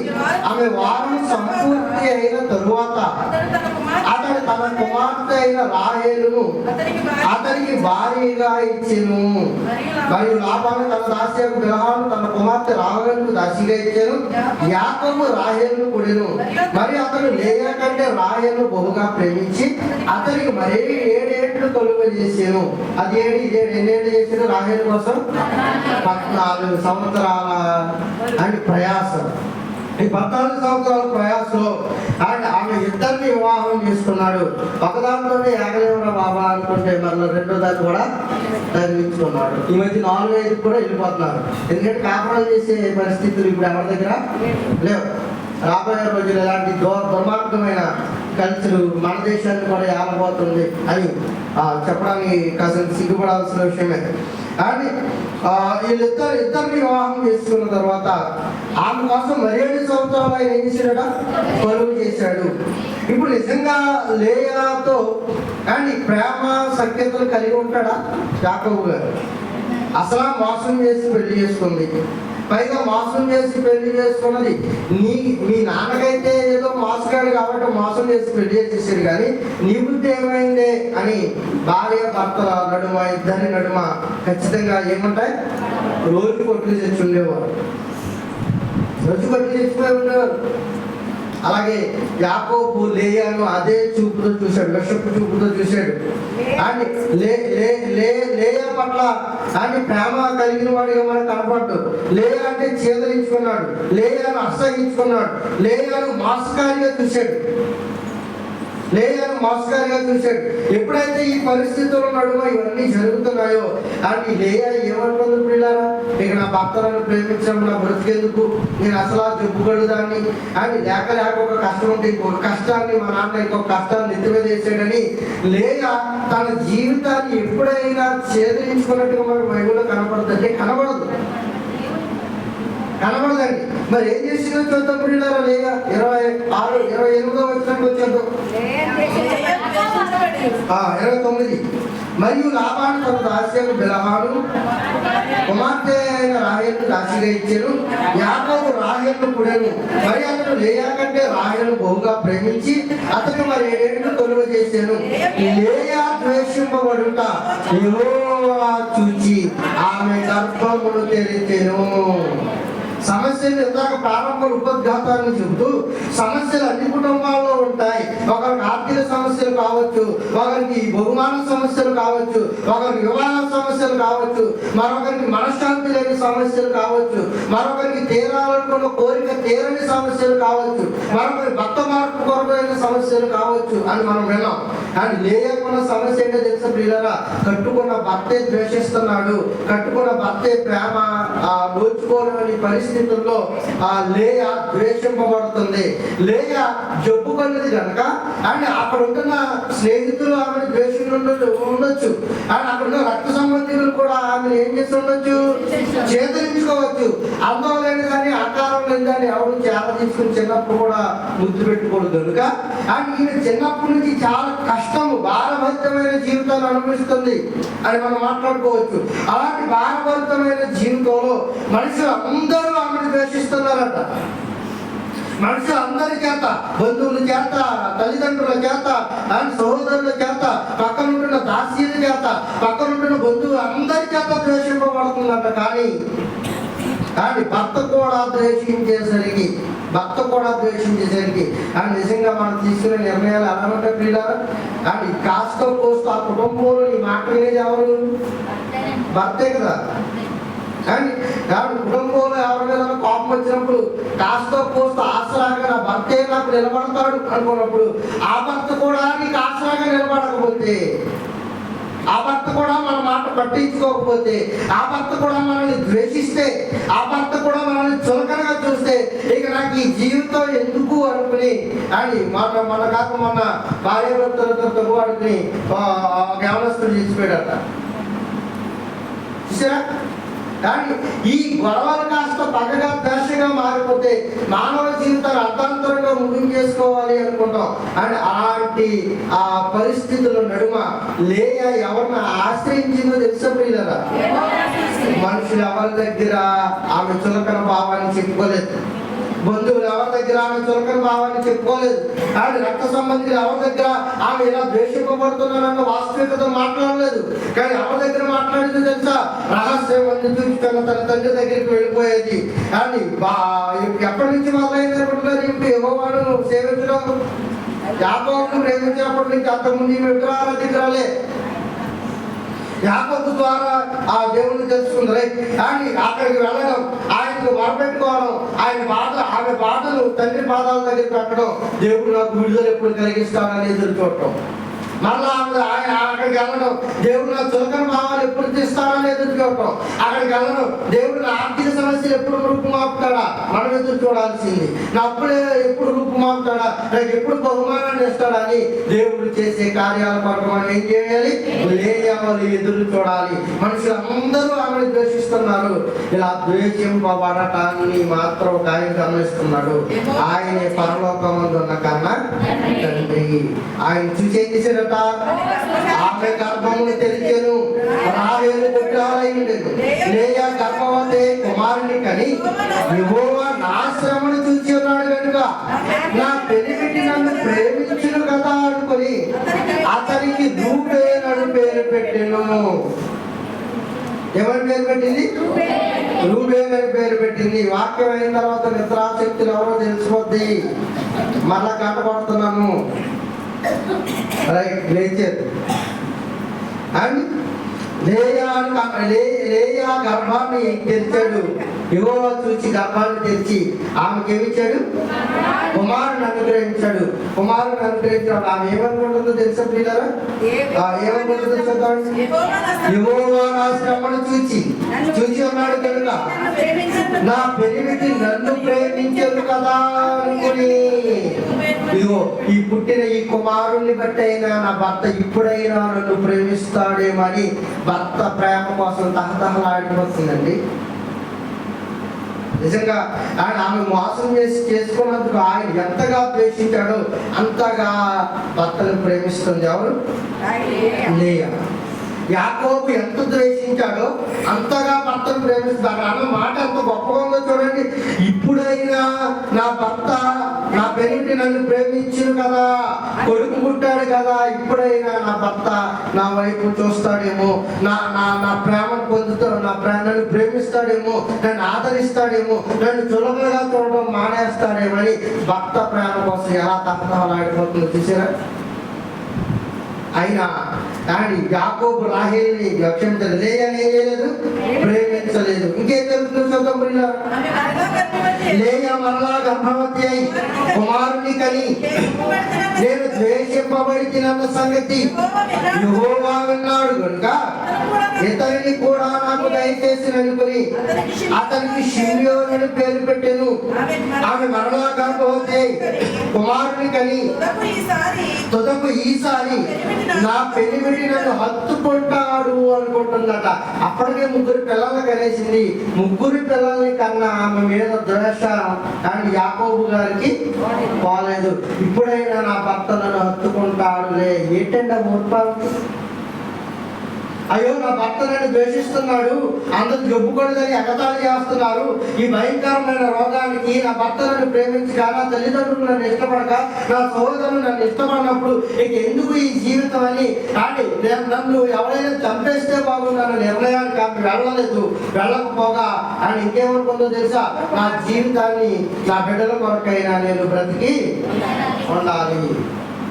ఆమె వారం సంపూర్తి అయిన తరువాత అతడు తన కుమార్తె అయిన రాహేలును అతనికి భార్యగా ఇచ్చెను. మరియు లాబాను తన దాసియకు బిల్హాను తన కుమార్తె రాహేలుకు దాసిగా ఇచ్చాను. యాకోబు రాహేలును కొడెను. మరి అతడు లేయా కంటే రాహేలును బహుగా ప్రేమించి అతనికి మరీ 7 ఏళ్ళు కొలువు చేసాను. అది ఎన్నేళ్ళు చేసాను రాహేలు కోసం? 14 సంవత్సరాల అని ప్రయాసం. ఈ 14 సంవత్సరాల ప్రయాసంలో ఆమె ఇద్దరిని వివాహం చేసుకున్నాడు. ఒకదాంట్లోనే ఏకలేవర బాబా అనుకుంటే మళ్ళీ రెండో దాన్ని కూడా తగిలించుకున్నాడు. ఈ మధ్య 4-5 కూడా వెళ్ళిపోతున్నారు. ఎందుకంటే కాపురాలు చేసే పరిస్థితులు ఇప్పుడు ఎవరి దగ్గర లేవు. రాబోయే రోజులు ఎలాంటి దుర్మార్గమైన కల్చరు మన దేశాన్ని కూడా ఏమబోతుంది అని చెప్పడానికి కాస్త సిగ్గుపడాల్సిన విషయమే. కానీ ఇద్దరిని వివాహం చేసుకున్న తర్వాత ఆమె కోసం 17 సంవత్సరాలు ఆయన ఏం చేశాడ, కొలువు చేశాడు. ఇప్పుడు నిజంగా లేయాతో కానీ ప్రేమ సఖ్యతలు కలిగి ఉంటాడా యాకోబు గారు? అసలు మోసం చేసి పెళ్లి చేసుకుంది. పైగా మోసం చేసి పెళ్లి చేసుకున్నది మీ నాన్నకైతే ఏదో మోసగాడు కాబట్టి మోసం చేసి పెళ్లి చేసేసాడు. కానీ నీ బుద్ధి ఏమైందే అని భార్య భర్తల నడుమ, ఇద్దరి నడుమ ఖచ్చితంగా ఏముంటాయి, రోజు కొట్లు తెచ్చి ఉండేవారు. రోజు కొట్లు తెచ్చిపోయి ఉండేవారు. అలాగే యాకోబు లేయాను అదే చూపుతో చూశాడు, విషపు చూపుతో చూశాడు. అని లేయా పట్ల అని ప్రేమ కలిగిన వాడిగా మనకు కనపడ్డు. లేయా అంటే చేదరించుకున్నాడు, లేయాను అసహించుకున్నాడు, లేయాను మోసకారిగా చూశాడు, లేయాను మోసకారిగా చూశాడు. ఎప్పుడైతే ఈ పరిస్థితుల్లో నడుమ ఇవన్నీ జరుగుతున్నాయో అని లేయా ఏమనుకుంది, పిల్లారా ఇక నా భర్తలను ప్రేమించడం నా బ్రతికేందుకు, నేను అసలు చెప్పుకోడు దాన్ని అని లేక ఒక కష్టం ఉంటే ఇంకొక కష్టాన్ని మా నాన్న ఇంకొక కష్టాన్ని నెత్తిమీద వేసాడని లేయా తన జీవితాన్ని ఎప్పుడైనా ఛేదించుకున్నట్టుగా మనకు బైబిల్లో కనపడుతుందంటే కనబడదండి. మరి ఏం చేసిందో చూద్దాం పిల్లారా. లేయా 28వ వచనానికి వచ్చేద్దాం. 29. మరియు లాబాను తన దాస్యను బిలహాను కుమార్తె అయిన రాహేలును దాసిగా ఇచ్చాను. యాకోబు రాహేలును పుడెను. మరి అతను లేయా కంటే రాహేలును బహుగా ప్రేమించి అతను మరి 7 ఏళ్ళు కొలువ చేశాను. లేయా ద్వేషింపబడుట యెహోవా చూచి ఆమె గర్భమును తెరిచెను. సమస్యలు ఇందాక ప్రారంభ ఉపద్ఘాతాన్ని చెబుతూ సమస్యలు అన్ని కుటుంబాల్లో ఉంటాయి. ఒకరికి ఆర్థిక సమస్యలు కావచ్చు, ఒకరికి బహుమాన సమస్యలు కావచ్చు, ఒకరికి వివాహ సమస్యలు కావచ్చు, మరొకరికి మనశ్శాంతి లేని సమస్యలు కావచ్చు, మరొకరికి తీరాలనుకున్న కోరిక తీరని సమస్యలు కావచ్చు, మరొకరి భర్త మార్పు కొరకైన సమస్యలు కావచ్చు అని మనం విన్నాం. అని లేకున్న సమస్య ఏంటో తెలుసా ప్రియులారా, కట్టుకున్న భర్తే ద్వేషిస్తున్నాడు, కట్టుకున్న భర్తే ప్రేమ దోచుకోవాలని పరిస్థితుల్లో ఆ లేయా ద్వేషింపబడుతుంది. లేయా జబ్బుకున్నది కనుక అండ్ అక్కడ ఉంటున్న స్నేహితులు ఆమెను ద్వేషించవచ్చు, అండ్ అక్కడ ఉన్న రక్త సంబంధికులు కూడా ఆమెను ఏం చేసి ఉండొచ్చు, చేతరించుకోవచ్చు. అందం లేని కానీ ఆకారం లేని కానీ ఎవరు చేత తీసుకుని చిన్నప్పుడు కూడా ముద్దు పెట్టుకోవద్దు కనుక అండ్ ఈయన చిన్నప్పటి నుంచి చాలా కష్టము భారభరితమైన జీవితాన్ని అనుభవిస్తుంది అని మనం మాట్లాడుకోవచ్చు. అలాంటి భారభరితమైన జీవితంలో మనుషులు అందరూ ఆమెను ద్వేషిస్తున్నారట. మనుషులు అందరి చేత, బంధువుల చేత, తల్లిదండ్రుల చేత, సహోదరుల చేత, పక్కనుంటున్న దాసీల చేత, పక్కనుంటున్న బంధువులు అందరి చేత ద్వేషింపబడుతుందట. కానీ భర్త కూడా ద్వేషించేసరికి అని నిజంగా మనం తీసుకునే నిర్ణయాలు ఎలా ఉంటాయి పిల్లలు. అని కాస్త కోస్త ఆ కుటుంబంలో ఈ మాట వినేది ఎవరు? భర్తే కదా. కానీ కుటుంబంలో ఎవరి మీద కోపం వచ్చినప్పుడు కాస్త కోస్త ఆసరాగా నా భర్తే నాకు నిలబడతాడు అనుకున్నప్పుడు ఆ భర్త కూడా నీకు ఆసరాగా నిలబడకపోతే, ఆ భర్త కూడా మన మాట పట్టించుకోకపోతే, ఆ భర్త కూడా మనల్ని ద్వేషిస్తే, ఆ భర్త కూడా మనల్ని చులకనగా చూస్తే ఇక నాకు ఈ జీవితం ఎందుకు అనుకుని అని మన భార్య భర్తలతో అనుకుని గమనస్తులు చేసిపోయాడట. చూసారా? కానీ ఈ గొడవలు కాస్త పగగా దశగా మారిపోతే మానవ జీవితాన్ని అర్థాంతరంగా ముగించేసుకోవాలి అనుకుంటాం. అండ్ అలాంటి ఆ పరిస్థితుల నడుమ లేయా ఎవరిని ఆశ్రయించిందో తెలుసా ప్రియులారా? మనుషులు ఎవరి దగ్గర ఆమె చులకన భావాన్ని చెప్పుకోలేదు, బంధువులు ఎవరి దగ్గర ఆమె చులకన భావాన్ని చెప్పుకోలేదు, అండ్ రక్త సంబంధికులు ఎవరి దగ్గర ఆమె ఇలా ద్వేషింపబడుతున్నారన్న వాస్తవికత మాట్లాడలేదు. కానీ ఎవరి దగ్గర మాట్లాడింది తెలుసా? రహస్యం అన్ని చూపించాను తన తండ్రి దగ్గరికి వెళ్ళిపోయేది. అని ఎప్పటి నుంచి మొదలైంది అనుకుంటున్నారు? ఇప్పుడు యెహోవాను సేవించడం, యాకోబును ప్రేమించినప్పటి నుంచి అంతకుముందు విగ్రహాల దగ్గరలే యాకోబు ద్వారా ఆ దేవుని తెలుసుకుంది. కానీ అక్కడికి వెళ్ళడం, ఆయనకు మొరపెట్టుకోవడం, ఆమె బాధలు తండ్రి పాదాల దగ్గర పెట్టడం, దేవుడు నాకు విడుదల ఎప్పుడు కలిగిస్తాడని ఎదురు చూడటం. మళ్ళా అక్కడికి వెళ్ళడం, దేవుడు నా చులకన భావాలు ఎప్పుడు తీస్తాడని ఎదురు చూడటం. అక్కడికి వెళ్ళడం, దేవుడు నా ఆర్థిక సమస్యలు ఎప్పుడు రూపుమాపుతాడా మనం ఎదురు చూడాల్సింది. నా అప్పుడే ఎప్పుడు రూపుమాపుతాడా, నాకు ఎప్పుడు బహుమానాన్ని ఇస్తాడని దేవుడు చేసే కార్యాల కొరకు మనం ఏం చేయాలి? లేయాలి, ఎదురు చూడాలి. మనుషులందరూ ఆమెను ద్వేషిస్తున్నారు. ఇలా ద్వేషింపబడటాన్ని మాత్రం ఒక ఆయన గమనిస్తున్నాడు. ఆయనే పరలోకమందు ఉన్న కన్నా తండ్రి. ఆయన చూసే చేశారట, ఆమె గర్భమును తెరిచెను, రాహేలు పుట్టాలయ్యుండెను. లేయా గర్భవతి కుమారుని కని యెహోవా నా శ్రమను చూసి ఉన్నాడు కనుక నా పెనిమిటి నన్ను ప్రేమించును కదా అనుకుని అతనికి రూబేను అని పేరు పెట్టెను. ఎవరి పేరు పెట్టింది? రూబేను అని పేరు పెట్టింది. వాక్యం అయిన తర్వాత నిద్రాశక్తులు ఎవరో తెలిసిపోద్ది. మళ్ళా కంటపడుతున్నాను. రైట్, లేచారు. అండ్ లేయా గర్భాన్ని తెరిచాడు. యెహోవా చూసి గర్భాన్ని తెరిచి ఆమెకి ఏమిచ్చాడు? కుమారుని అనుగ్రహించాడు. కుమారుని అనుగ్రహించాడు. ఆమె ఏమనుకుంటుందో తెలుసా పిల్లరా? ఏమనుకుంటుందో చూద్దాం. యెహోవా నా శ్రమను చూసి ఉన్నాడు కనుక నా పెనిమిటి నన్ను ప్రేమించదు కదా అనుకుని, ఇదిగో ఈ పుట్టిన ఈ కుమారుణ్ణి బట్టి అయినా నా భర్త ఇప్పుడైనా నన్ను ప్రేమిస్తాడేమని భర్త ప్రేమ కోసం తహతహలాడిపోతుందండి. నిజంగా ఆమె మోసం చేసుకున్నందుకు ఆయన ఎంతగా ద్వేషించాడో అంతగా భర్తను ప్రేమిస్తుంది. ఎవరు? లేయా. యాకోబు ఎంత ద్వేషించాడో అంతగా భర్తను ప్రేమిస్తాడు. అన్న మాట ఎంత గొప్పగా ఉందో చూడండి. ఇప్పుడైనా నా భర్త నా పెనిమిటి నన్ను ప్రేమించును కదా, కొడుకు పుట్టాడు కదా, ఇప్పుడైనా నా భర్త నా వైపు చూస్తాడేమో, నా ప్రేమను పొందుతాడు, నన్ను ప్రేమిస్తాడేమో, నన్ను ఆదరిస్తాడేమో, నన్ను చులకనగా చూడడం మానేస్తాడేమో అని భర్త ప్రేమ కోసం ఎలా తహతహలాడిపోతుందో చూసారా? అయినా కానీ యాకోబు రాహేలుని క్షమించలేదు, లేయని ఏం చేయలేదు, ప్రేమించలేదు. ఇంకేం జరుగుతుందో చూద్దాం. లేయా మరలా గర్భవతి అయి కుమారుని కని నేను ద్వేషింపబడిన సంగతి యెహోవా విన్నాడు కనుక ఇతనిని కూడా నాకు దయచేసి అనుకుని అతనికి షిమ్యోను పేరు పెట్టెను. ఆమె మరలా గర్భవతి కుమారుని కని తుదకు ఈసారి నా పెనిమిటి నన్ను హత్తుకుంటాడు అనుకుంటుందట. అప్పటికే 3 పిల్లలు కనేసింది. 3 పిల్లల్ని కన్నా ఆమె మీద ద్వేష కానీ యాకోబు గారికి పోలేదు. ఇప్పుడైనా నా భర్త నన్ను హత్తుకుంటాడులే. ఏంటంటే మూర్ఖాలు, అయ్యో నా భర్త నన్ను ద్వేషిస్తున్నాడు, అందరూ చెప్పుకూడదని ఎగతాళి చేస్తున్నారు. ఈ భయంకరమైన రోగానికి నా భర్త నన్ను ప్రేమించక, నా తల్లిదండ్రులు నన్ను ఇష్టపడక, నా సహోదరులు నన్ను ఇష్టపడినప్పుడు ఇక ఎందుకు ఈ జీవితం అని కానీ నన్ను ఎవరైనా చంపేస్తే బాగుందన్న నిర్ణయానికి ఆమె వెళ్ళకపోగా ఆయన ఇంకేమనుకుందో తెలుసా? నా జీవితాన్ని నా బిడ్డల కొరకైనా నేను బ్రతికి ఉండాలి.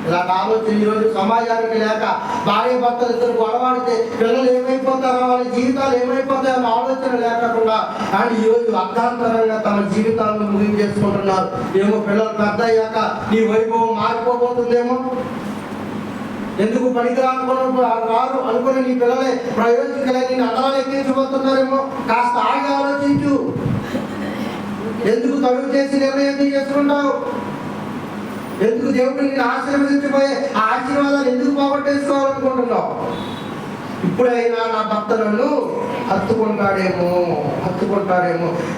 ఇలాంటి ఆలోచన ఈరోజు సమాజానికి లేక భార్య భర్తలు ఇద్దరు గొడవాడితే పిల్లలు ఏమైపోతారో, వాళ్ళ జీవితాలు ఏమైపోతాయో అన్న ఆలోచన లేకుండా కానీ ఈరోజు అర్ధాంతరంగా తమ జీవితాలను ముగించేసుకుంటున్నారు. ఏమో పిల్లలు పెద్ద అయ్యాక నీ వైభవం మారిపోబోతుందేమో, ఎందుకు రారు అనుకుని నీ పిల్లలే ప్రయోజకులై నేను అందరాలు ఎక్కించబోతున్నారేమో. కాస్త ఆగి ఆలోచించు. ఎందుకు తడుగు చేసి నిర్ణయం తీసుకుంటావు? ఎందుకు దేవుడు నిన్ను ఆశీర్వదించిపోయే ఆ ఆశీర్వాదాలు ఎందుకు పోగొట్టేసుకోవాలనుకుంటున్నావు? ఇప్పుడైనా నా భర్త నన్ను హత్తుకుంటాడేమో.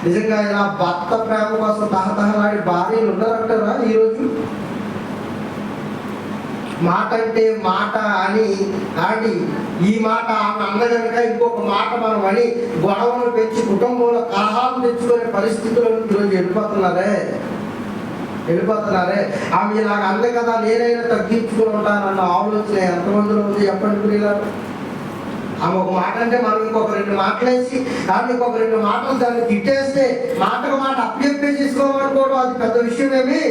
నిజంగా ఇలా భర్త ప్రేమ కోసం తహతహలాడి భార్యలు ఉన్నారంటారా ఈరోజు? మాట అంటే మాట అని ఆడి ఈ మాట అందగనక ఇంకొక మాట మనం అని గొడవలు పెంచి కుటుంబంలో కలహాలు తెచ్చుకునే పరిస్థితులను ఈరోజు వెళ్ళిపోతున్నారే. ఆమె ఇలాగ అందే కదా, నేనైనా తగ్గించుకుని ఉంటానన్న ఆలోచన ఎంతమందిలో ఉంది చెప్పండి. ఆమె ఒక మాట అంటే మనం ఇంకొక 2 మాటలు వేసి దాన్ని ఇంకొక 2 మాటలు దాన్ని తిట్టేస్తే మాటకు మాట అప్పచెప్పేసుకోవాలనుకోవడం అది పెద్ద విషయమేమి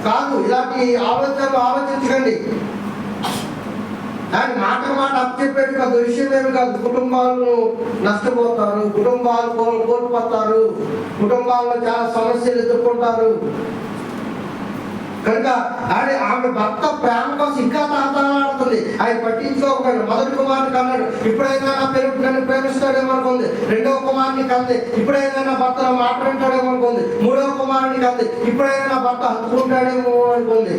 కాదు. ఇలాంటి ఆలోచనలు ఆలోచించకండి. కానీ మాట అప్పచెప్పేది కాదు, విషయం ఏమి కాదు. కుటుంబాలను నష్టపోతారు, కుటుంబాలు కోల్పోతారు, కుటుంబాల్లో చాలా సమస్యలు ఎదుర్కొంటారు. కనుక ఆమె భర్త ప్రేమ కోసం ఇంకా తాతాడుతుంది. ఆయన పట్టించుకోకపోయాడు. మొదటి కుమారుని కన్నాడు, ఇప్పుడైనా నా పేరు నన్ను ప్రేమిస్తాడేమో అనుకుంది. రెండవ కుమారుని కంది, ఇప్పుడైనా నా భర్త నా మాట వింటాడేమో అనుకుంది. మూడవ కుమారుని కంది, ఇప్పుడైనా నా భర్త హత్తుకుంటాడేమో అనుకుంది.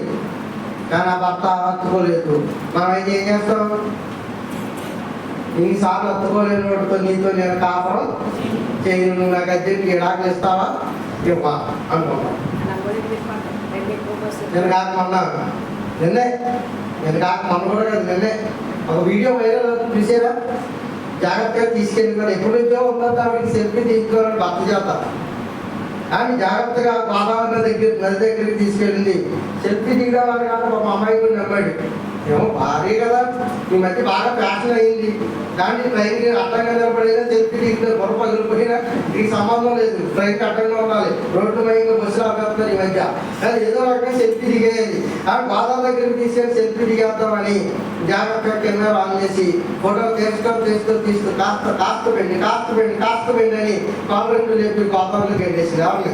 కానీ ఆ భర్త హత్తుకోలేదు. మనం అయితే ఏం చేస్తాం? ఇన్నిసార్లు హత్తుకోలేని వాడితో నీతో నేను కాపురం చేయను, నువ్వు నాకు అర్జెంట్కి ఇడాకులు ఇస్తావా ఇవ్వా అనుకుంటాం. నేను కాక మొన్న కూడా కాదు, నిన్నే ఒక వీడియో వైరల్ అవుతుంది చూసారా? జాగ్రత్తగా తీసుకెళ్ళి కూడా ఎప్పుడు నుంచో ఉన్నంత ఆవిడకి సెల్ఫీ తీసుకోవాలని భర్త చేస్తారు. కానీ జాగ్రత్తగా గోదావరి నది దగ్గరికి తీసుకెళ్ళింది. సెల్ఫీ దిగడం అని కాదు, ఒక అమ్మాయి కూడా నమ్మాడు. ఏమో భారీ కదా, ఈ మధ్య బాగా ఫ్యాషన్ అయింది. కానీ ట్రైన్కి అడ్డంగా నిలబడినా సెల్ఫీ దిగితే పొర పగిలిపోయినా దీనికి సంబంధం లేదు. ట్రైన్కి అడ్డంగా ఉండాలి, రోడ్డు మైంగా బస్సులు ఆపేస్తారు ఈ మధ్య. కానీ ఏదో రకంగా సెల్ఫీ దిగేయాలి. కానీ గోదావరి దగ్గరికి తీసుకెళ్ళి సెల్ఫీ దిగేద్దామని జాగ్రత్తగా కెమెరా ఆన్ చేసి ఫోటో తీస్తూ కాస్త పెండి అని కాన్ఫరెన్స్ చెప్పి గోదావరికి వెళ్ళేసి రావాలి.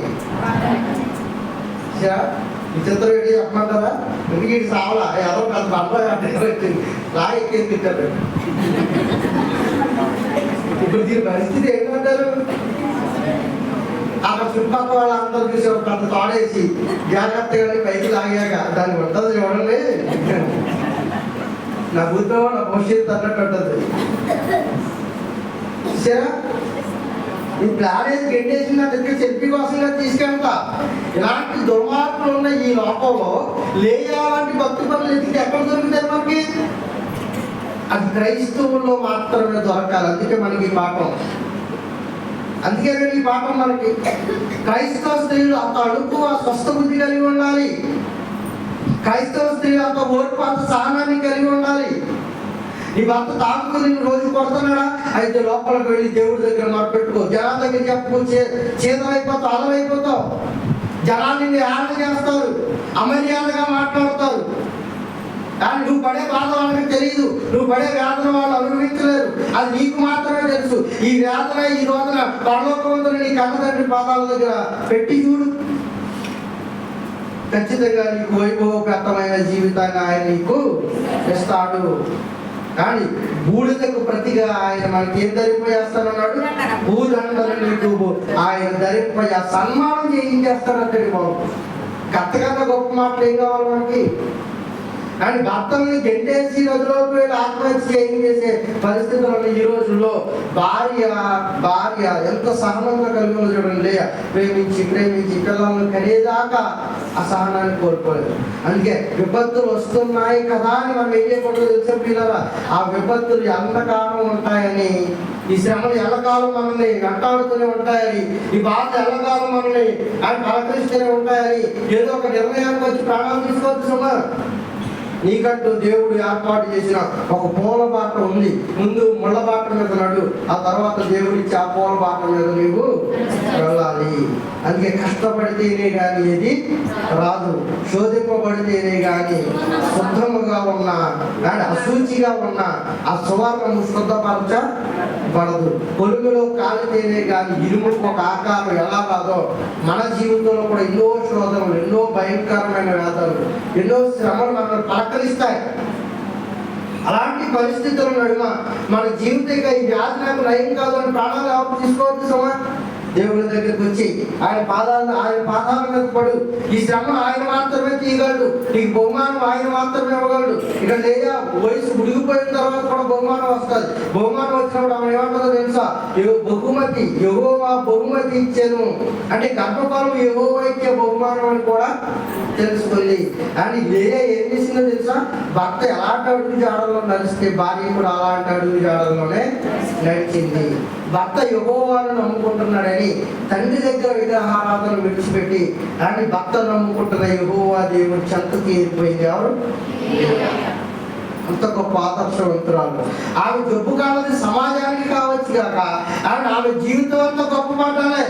ఈ చిత్రం ఏంటి చెప్పమంటారా? ఎందుకు ఇటు సావలా ఎవరో పెద్ద బండ్లో వచ్చింది రా ఎక్కేసి తిట్టారు. ఇప్పుడు దీని పరిస్థితి ఏంటంటారు? అక్కడ చుట్టుపక్కల వాళ్ళందరూ చూసి ఒక పెద్ద తోడేసి జాగ్రత్తగా పైకి లాగాక దాన్ని ఉంటుంది చూడండి. నా బుద్ధో నా భవిష్యత్తు అన్నట్టు ఉంటుంది. చూసారా? ఈ ప్లాన్ వేసి గెంటేసి నా దగ్గర సెల్ఫీ కోసంగా తీసుకెళ్తా. ఇలాంటి దుర్మార్గులు ఉన్న ఈ లోకంలో లేయాలంటి భక్తి పనులు ఎత్తికి ఎక్కడ దొరుకుతాయి మనకి? అది క్రైస్తవుల్లో మాత్రమే దొరకాలి. అందుకే మనకి ఈ పాఠం, అందుకే ఈ పాఠం మనకి. క్రైస్తవ స్త్రీలు అంత అడుగు స్వస్థ బుద్ధి కలిగి ఉండాలి. క్రైస్తవ స్త్రీలు అంత ఓర్పు అంత సహనాన్ని కలిగి ఉండాలి. నీ భర్త తాగుతూ నిన్ను రోజు కొడుతున్నాడా? అయితే లోపలికి వెళ్ళి దేవుడి దగ్గర మొరపెట్టుకో. జనాల దగ్గర చెప్పుకో, చేతలైపోతావు, అలవైపోతావు. జనాలు నిన్ను ఏళ్ళ చేస్తారు, అమర్యాదగా మాట్లాడతారు. కానీ నువ్వు పడే బాధ వాళ్ళకి తెలియదు, నువ్వు పడే వేదన వాళ్ళు అనుభవించలేరు. అది నీకు మాత్రమే తెలుసు. ఈ వేదన ఈ రోజున పరలోకవంతుని నీ కన్న తండ్రి పాదాల దగ్గర పెట్టి చూడు. ఖచ్చితంగా నీకు వైభవపేతమైన జీవితాన్ని ఆయన నీకు ఇస్తాడు. కానీ బూడిదకు ప్రతిగా ఆయన మనకి ఏం ధరింపజేస్తానన్నాడు? భూదండలు నీకు ఆయన ధరింపజే సన్మానం చేయించేస్తానంటాడు. బాబు కత్తకన్నా గొప్ప మాటలు ఏం కావాలి మనకి? కానీ భర్తల్ని గెంటేసి నదిలోకి వెళ్ళి ఆత్మహత్య చేసే పరిస్థితుల్లో ఈ రోజుల్లో భార్య ఎంత సహనంగా కలిగి ఉంది చూడండి. ప్రేమించి పిల్లలను కనేదాకా ఆ సహనాన్ని కోల్పోలేదు. అందుకే విపత్తులు వస్తున్నాయి కదా అని మనం ఏం చేయకూడదు తెలుసా పిల్లరా? ఆ విపత్తులు ఎంతకాలం ఉంటాయని, ఈ శ్రమలు ఎల్లకాలం మనల్ని వెంటాడుతూనే ఉంటాయని, ఈ బాధ ఎల్లకాలం మనల్ని ఆయన పలకరిస్తూనే ఉంటాయని ఏదో ఒక నిర్ణయానికి వచ్చి ప్రాణాలు తీసుకోవచ్చు సుమా. నీకంటూ దేవుడు ఏర్పాటు చేసిన ఒక పూల బాట ఉంది. ముందు ముళ్ళ బాట మీద నడు, ఆ తర్వాత దేవుడిచ్చి ఆ పూల బాట మీద నీవు వెళ్ళాలి. అందుకే కష్టపడితేనే కానీ ఏది రాదు, శోధింపబడితేనే కానీ శుద్ధముగా ఉన్న కానీ అశుచిగా ఉన్న ఆ సువర్ణము శుద్ధపరచబడదు. పొరుగులో కాలితేనే కానీ ఇరుముకు ఒక ఆకారం ఎలా కాదో మన జీవితంలో కూడా ఎన్నో శోధనలు, ఎన్నో భయంకరమైన వేదనలు, ఎన్నో శ్రమలు మనల్ని పలకరిస్తాయి. అలాంటి పరిస్థితుల నడుమ మన జీవితంగా ఈ వ్యాధి నాకు నయం కాదు అని ప్రాణాలు ఎవరు తీసుకోవచ్చు సమా? దేవుడి దగ్గరికి వచ్చి ఆయన పాదాల మీద పడు. ఈ శ్రమ ఆయన మాత్రమే తీయగలడు, నీకు బహుమానం ఆయన మాత్రమే ఇవ్వగలడు. ఇక లేదా వయసు ఉడిగిపోయిన తర్వాత కూడా బహుమానం వస్తుంది. బహుమానం వచ్చినప్పుడు ఆమె ఏమంటుందో తెలుసా? బహుమతి యెహోవా బహుమతి ఇచ్చాను అంటే గర్భఫలం యెహోవా ఇచ్చే బహుమానం అని కూడా తెలుసుకుంది. అని లేదా ఏం చేసిందో తెలుసా? భర్త ఎలాంటి అడుగు జాడల్లో నడిస్తే భార్య కూడా అలాంటి అడుగు జాడల్లోనే నడిచింది. భర్త యెహోవాను నమ్ముకుంటున్నాడని తండ్రి దగ్గర విగ్రహారాధన విడిచిపెట్టి అని భర్త నమ్ముకుంటున్న యెహోవా దేవుడు చెంతకి ఏరిపోయింది. ఎవరు? అంత గొప్ప ఆదర్శవంతురాలు. ఆమె జబ్బు కాలది సమాజానికి కావచ్చు కాక ఆమె జీవితం అంతా గొప్ప మాటలే.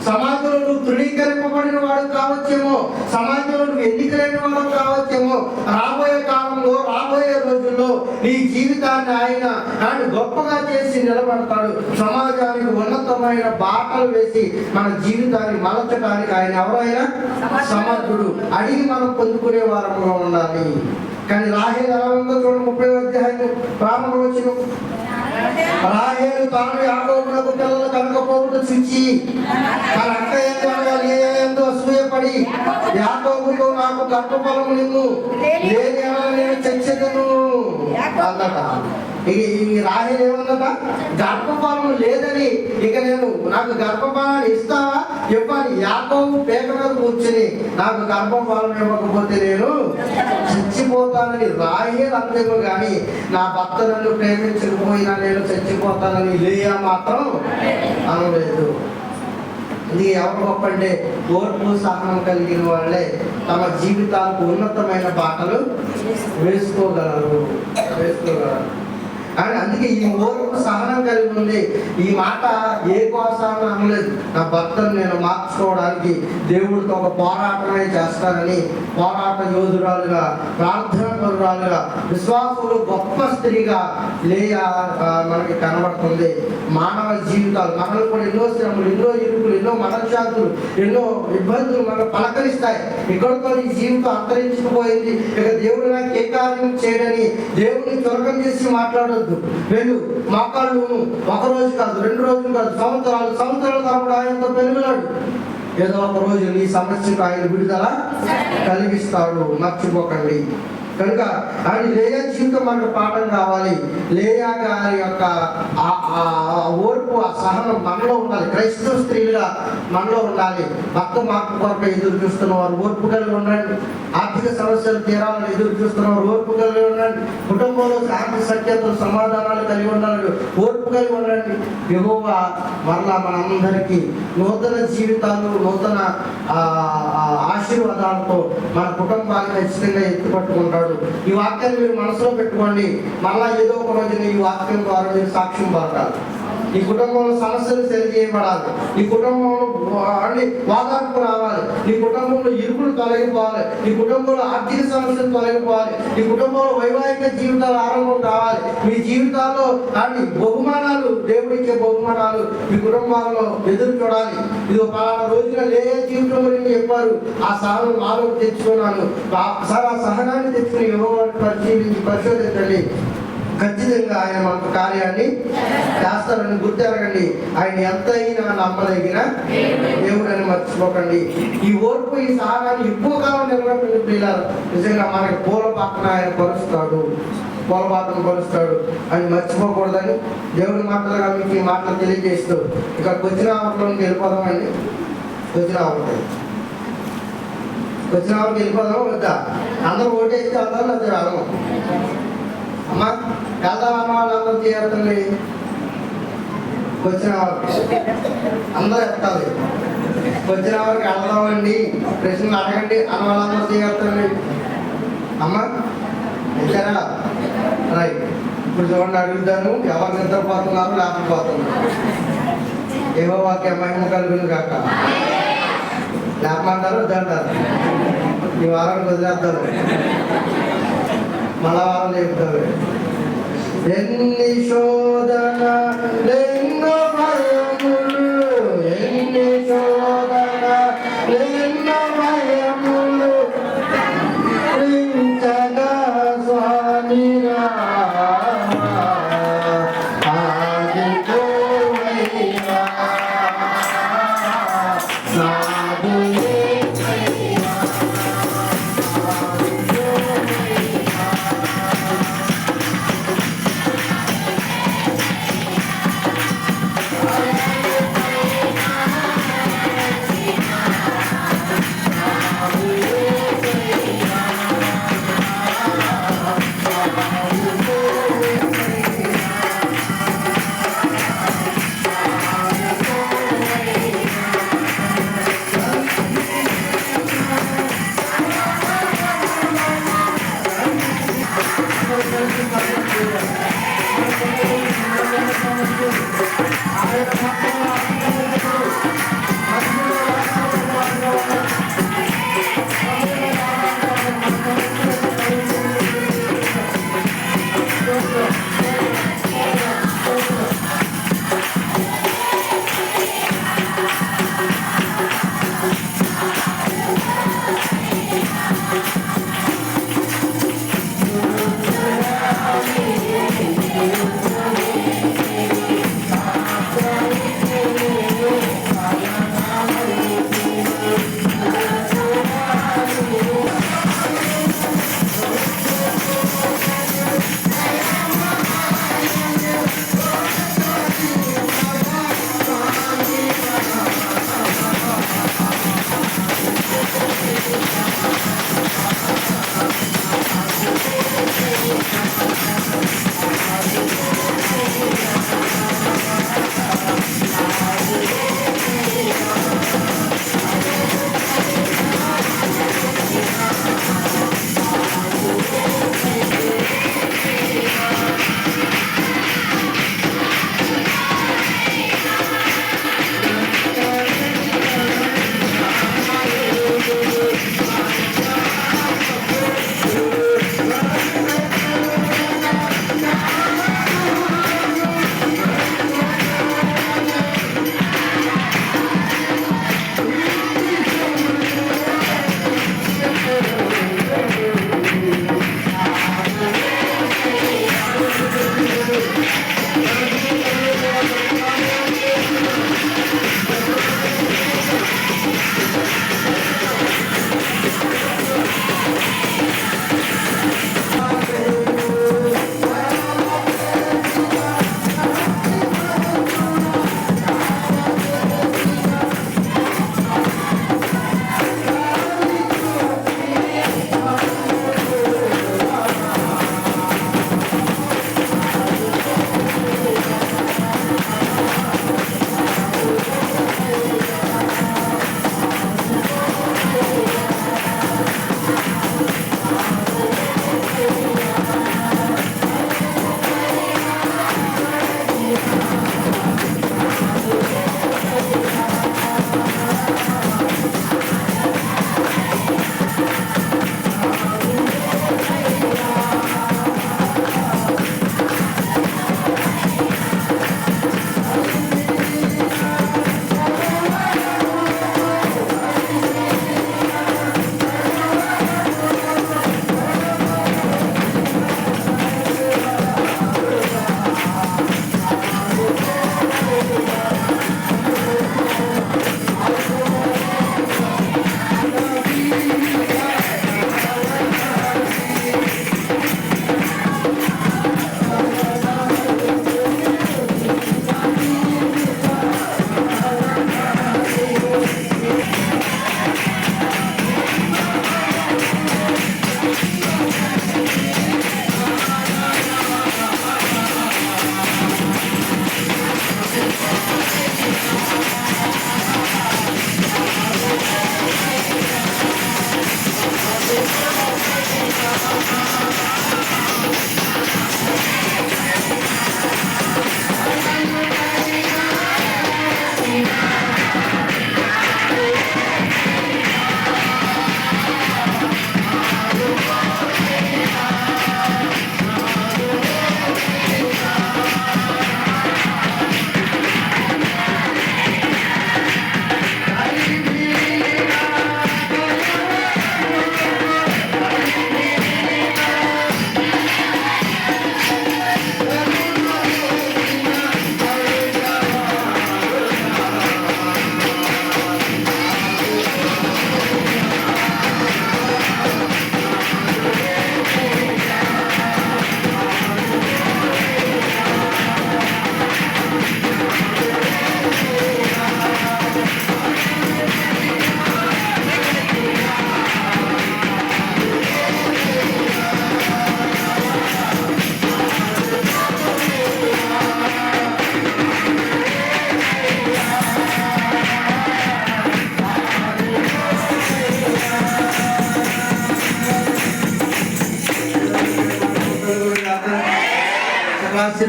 సమాజంలో నువ్వు తృణీకరింపబడిన వాడు కావచ్చేమో, సమాజంలో నువ్వు ఎన్నికలైన వాడు కావచ్చేమో. రాబోయే కాలంలో, రాబోయే రోజుల్లో నీ జీవితాన్ని ఆయన గొప్పగా చేసి నిలబడతాడు. సమాజానికి ఉన్నతమైన బాటలు వేసి మన జీవితాన్ని మలచడానికి ఆయన ఎవరైనా సమర్థుడు. అడిగి మనం పొందుకునే వారంగా ఉండాలి. కానీ రాహేలు ఎలా ఉందో చూడండి, 30వ అధ్యాయం ప్రారంభం వచ్చిన రాహేలు తాను యాకోబునకు పిల్లలు కనుకపోవడం చూచి తన అక్క ఏందో అసూయపడి యాకోబుతో నాకు గర్భఫలము నిన్ను లేని నేను చచ్చెదను అన్నట. ఈ రాహేలు ఏమన్నట? గర్భఫలము లేదని, ఇక నేను నాకు గర్భఫలాన్ని ఇస్తావా ఇవ్వాలి. యాకోబు పేక మీద కూర్చుని నాకు గర్భఫలం ఇవ్వకపోతే నేను చచ్చిపోతానని రాహేలు అంతేమో కానీ నా భర్త నన్ను ప్రేమించకపోయినా నేను చచ్చిపోతానని లేయా మాత్రం అనలేదు. ఇది ఎవరు గొప్ప అంటే ఓర్పు సహనం కలిగిన వాళ్ళే తమ జీవితాలకు ఉన్నతమైన బాటలు వేసుకోగలరు. అని అందుకే ఈ ఓర్పు సహనం కలిగి ఉంది. ఈ మాట ఏ కోసాన్ని అనలేదు. నా భర్తను నేను మార్చుకోవడానికి దేవుడితో ఒక పోరాటమే చేస్తానని పోరాట యోధురాలుగా, ప్రార్థన పరురాలుగా, విశ్వాసంలో గొప్ప స్త్రీగా లేయా మనకి కనబడుతుంది. మానవ జీవితాలు మనల్ని కూడా ఎన్నో శ్రమలు, ఎన్నో ఇరుకులు, ఎన్నో మనశ్శాంతులు, ఎన్నో ఇబ్బందులు మనకు పలకరిస్తాయి. ఇక్కడితో ఈ జీవితం అంతరించుకుపోయింది, ఇక దేవుడు నాకు ఏ కార్యం చేయడని దేవుడిని చులకం చేసి మాట్లాడొద్దు. వెళ్ళు మోకాళ్ళు ఒక రోజు కాదు, 2 రోజులు కాదు, సంవత్సరాల తరబడి ఆయనతో పెరుగులాడు. ఏదో ఒక రోజు నీ సమస్యకు ఆయన విడుదల కలిగిస్తాడు, మర్చిపోకండి. కనుక ఆయన లేయా జీవితం మనకు పాఠం కావాలి. లేయా గారి యొక్క ఓర్పు, ఆ సహనం మనలో ఉండాలి. క్రైస్తవ స్త్రీలుగా మనలో ఉండాలి. భర్త మార్పు కొరకు ఎదురు చూస్తున్న వారు ఓర్పు కలిగి ఉండండి. ఆర్థిక సమస్యలు తీరాలని ఎదురు చూస్తున్న వారు ఓర్పు కలిగి ఉండండి. కుటుంబంలో శాంతి సఖ్యతలు సమాధానాలు కలిగి ఉండాలి, ఓర్పు కలిగి ఉండండి. యెహోవా మరలా మనందరికీ నూతన జీవితాలు, నూతన ఆశీర్వాదాలతో మన కుటుంబాన్ని ఖచ్చితంగా ఎత్తుపట్టుకుంటాడు. ఈ వాక్యాన్ని మీరు మనసులో పెట్టుకోండి. మళ్ళా ఏదో ఒక రోజున ఈ వాక్యం ద్వారా మీరు సాక్ష్యం పలకాలి. ఈ కుటుంబంలో సమస్యలు సరిచేయబడాలి. ఈ కుటుంబంలో వాదార్పు రావాలి. ఈ కుటుంబంలో ఇరుకులు తొలగిపోవాలి. ఈ కుటుంబంలో ఆర్థిక సమస్యలు తొలగిపోవాలి. ఈ కుటుంబంలో వైవాహిక జీవితాల ఆరంభం కావాలి. మీ జీవితాల్లో బహుమానాలు, దేవుడిచ్చే బహుమానాలు మీ కుటుంబాల్లో ఎదురు చూడాలి. ఇది పలానా రోజున లేయా జీవితం గురించి చెప్పారు. ఆ సహనం నాలో తెచ్చుకున్నాను. ఒకసారి ఆ సహనాన్ని తెచ్చుకుని యెహోవాను పరిశోధించండి. ఖచ్చితంగా ఆయన మనకు కార్యాన్ని చేస్తారని గుర్తెరగండి. ఆయన ఎంతైనా నమ్మదగిన దేవుడు అని మర్చిపోకండి. ఈ ఓర్పు, ఈ సహనాన్ని ఎక్కువ కాలం నిలబెట్టిన పిల్లలు నిజంగా మనకి పూలపాటన ఆయన పరుస్తాడు, పూలపాటను పరుస్తాడు అని మర్చిపోకూడదని దేవుడి మాటలుగా మీకు ఈ మాటలు తెలియజేస్తూ ఇక వచ్చిన ఆవరణలోకి వెళ్ళిపోదామండి. వచ్చిన ఆవరణకి వెళ్ళిపోదాం వద్దా? అందరూ ఓటేస్తే అందరూ అది రాము. అమ్మ వెళ్దాం అన్న వాళ్ళు అందరూ చేయాలి. వచ్చిన వారికి అందరూ ఎత్తాలి. వచ్చిన వారికి వెళ్దామండి, ప్రశ్నలు అడగండి అన్న వాళ్ళందరూ చేయగలుగుతాండి. అమ్మ వచ్చారా? రైట్. ఇప్పుడు చూడండి, అడుగుతాను. ఎవరు నిద్రపోతున్నారు, లేకపోతున్నారు? ఏవో వాక్య మహిమ కలుగును కాక. లేపమంటారు, వద్దంటారు. ఈ వారానికి వదిలేస్తారు, మళ్ళా వారం చెప్తారు. ఎన్ని శోధనలెన్నో భయములు, ఎన్ని శోధనలెన్నో భయములు ప్రించగా స్వామిరా ఆదికోవయ్యా నాదులే.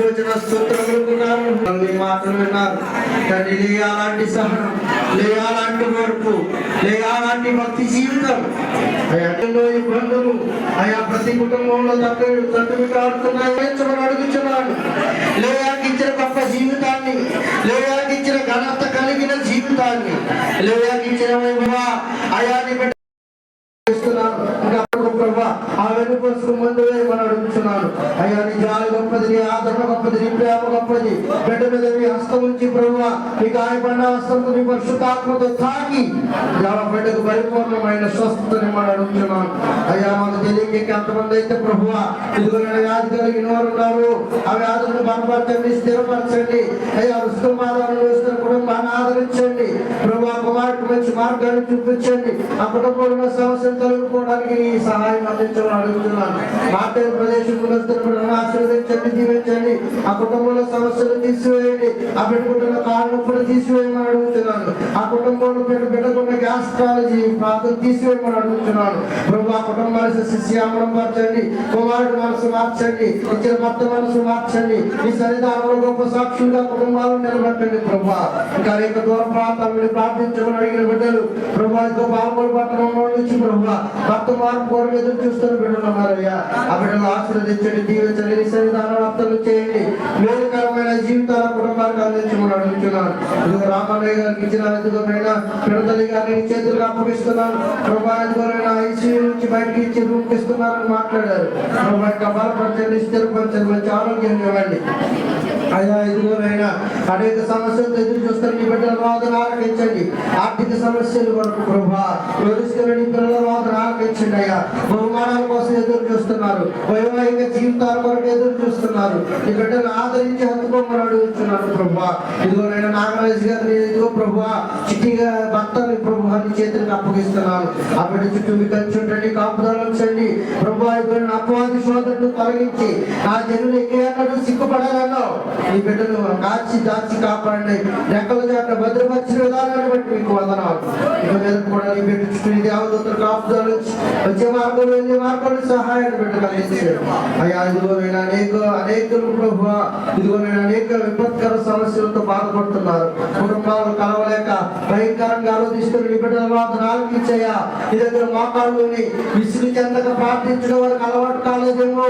వచ్చిన స్తోత్రములకు కారణం మీ మాటలు విన్నారు తండ్రి. లేయాలంటి సహనం, లేయాలంటి ఓర్పు, లేయాలంటి భక్తి జీవితం అయ్యా ఇబ్బందులు అయ్యా ప్రతి కుటుంబంలో తట్టుమిటాడుతున్నాయని అడుగుతున్నాను. లేయాకి ఇచ్చిన గొప్ప జీవితాన్ని, లేయాకి ఇచ్చిన ఘనత కలిగిన జీవితాన్ని, లేయాకి ఇచ్చిన అయాన్ని ఆ వెనుకోసం ముందు మనం అడుగుతున్నాను. అయ్యా నీ జాలి గొప్పది, నీ ఆదరణ గొప్పది, నీ ప్రేమ గొప్పది. బిడ్డ మీద మీ హస్తం ఉంచి ప్రభువా నీ గాయపడిన హస్తంతో నీ పరిశుద్ధాత్మతో తాకి బిడ్డకు పరిపూర్ణమైన స్వస్థతని మనం అడుగుతున్నాను. అయ్యా మనకు తెలియక ఎంతమంది అయితే ప్రభువా ఇదిగో వ్యాధి కలిగిన వారు ఉన్నారు. ఆ వ్యాధులను బలపరచండి, స్థిరపరచండి. అయ్యా ఉష్ణమాదాలను వేస్తున్న కుటుంబాన్ని ఆదరించండి ప్రభువా. కుమారుడికి మంచి మార్గాన్ని చూపించండి. ఆ కుటుంబంలో సమస్యలు తొలగిపోవడానికి నీ సహాయం అందించమని అడుగుతున్నాను. మాట్లాడే ప్రదేశంలో ఆశీర్వదించండి, దీవించండి. ఆ కుటుంబంలో సమస్యలు తీసివేయండి. ఆ పెట్టుకుంటున్న కాళ్ళను తీసివేయమని అడుగుతున్నాను. ఆ కుటుంబంలో పెట్టుకున్న గ్యాస్ట్రాలజీ ప్రాంతం తీసివేయమని అడుగుతున్నాను ప్రభు. ఆ కుటుంబాన్ని శిష్యామలం మార్చండి, కుమారుడు మనసు మార్చండి, ఇచ్చిన భర్త మనసు మార్చండి. ఈ సన్నిధానంలో గొప్ప సాక్షులుగా కుటుంబాలను నిలబెట్టండి ప్రభు. ఇంకా అనేక దూర ప్రాంతాలను ప్రార్థించమని అడిగిన బిడ్డలు ప్రభు పాల్గొని పట్టణంలో నుంచి ప్రభు భర్త మార్పు కోరిక ఎదురు చూస్తున్న బిడ్డలు ఉన్నారయ్యా. ఆ బిడ్డలు ఆశీర్వదించండి, దీవించండి. నీ సన్నిధానం అర్థం చేయండి. మేలుకరమైన జీవితాల కుటుంబానికి అందించమని అడుగుతున్నాను. ఇదిగో రామయ్య గారికి ఇచ్చిన ఎదుగునైనా పిడతల్లి గారిని చేతులకు అప్పగిస్తున్నాను ప్రభా. ఎదుగునైనా ఐసీయూ నుంచి బయటకి ఇచ్చి రూమ్కి ఇస్తున్నారని మాట్లాడారు ప్రభా. ఇంకా బలపరచండి, స్థిరపరచండి, మంచి ఆరోగ్యం ఇవ్వండి అయ్యా. ఇదిగోనైనా అనేక సమస్యలతో ఎదురు చూస్తారు నీ బిడ్డల వాదన ఆలకించండి. ఆర్థిక సమస్యలు కొరకు ప్రభా యోగిస్తున్న నీ పిల్లల వాదన ఆలకించండి అయ్యా. బహుమానాల కోసం ఎదురు చూస్తున్నారు, వైవాహిక జీవితాల కొరకు ఎదురు చూస్తున్నారు. ఈ బిడ్డను ఆదరించి హత్తుకోమని అడుగుతున్నాను ప్రభా. ఇదిగోనైనా నాగరాజు గారిని ఇదిగో ప్రభా చిట్టిగా భర్తని ప్రభా నీ చేతులకు అప్పగిస్తున్నాను. ఆ బిడ్డ చుట్టూ మీ కంచుంటండి, కాపుదలు ఉంచండి ప్రభా. ఇదిగో అపవాది శోధనను తొలగించి నా జనులు ఎక్కడూ సిగ్గుపడాలన్నావు. ఈ బిడ్డను కాచి దాచి కాపాడండి. రెక్కల చాట భద్రపరిచిన విధానాన్ని బట్టి మీకు వందనాలు. ఇక మీద కూడా నీ బిడ్డ చుట్టూ దేవదూతలు కాపుదలు వచ్చే మార్గంలో వెళ్ళే మార్గంలో సహాయాన్ని బిడ్డ కలిగించాడు అయ్యా. ఇదిగోనైనా అనేకులు ప్రభు ఇదిగోనైనా అనేక విపత్కర సమస్యలతో బాధపడుతున్నారు. కుటుంబాలు కలవలేక భయంకరంగా ఆలోచిస్తున్న నీ బిడ్డల వాదన ఆలకించయ్యా. నీ దగ్గర మోకాళ్ళుని విసుగు చెందక ప్రార్థించడం వారికి అలవాటు కాలేదేమో.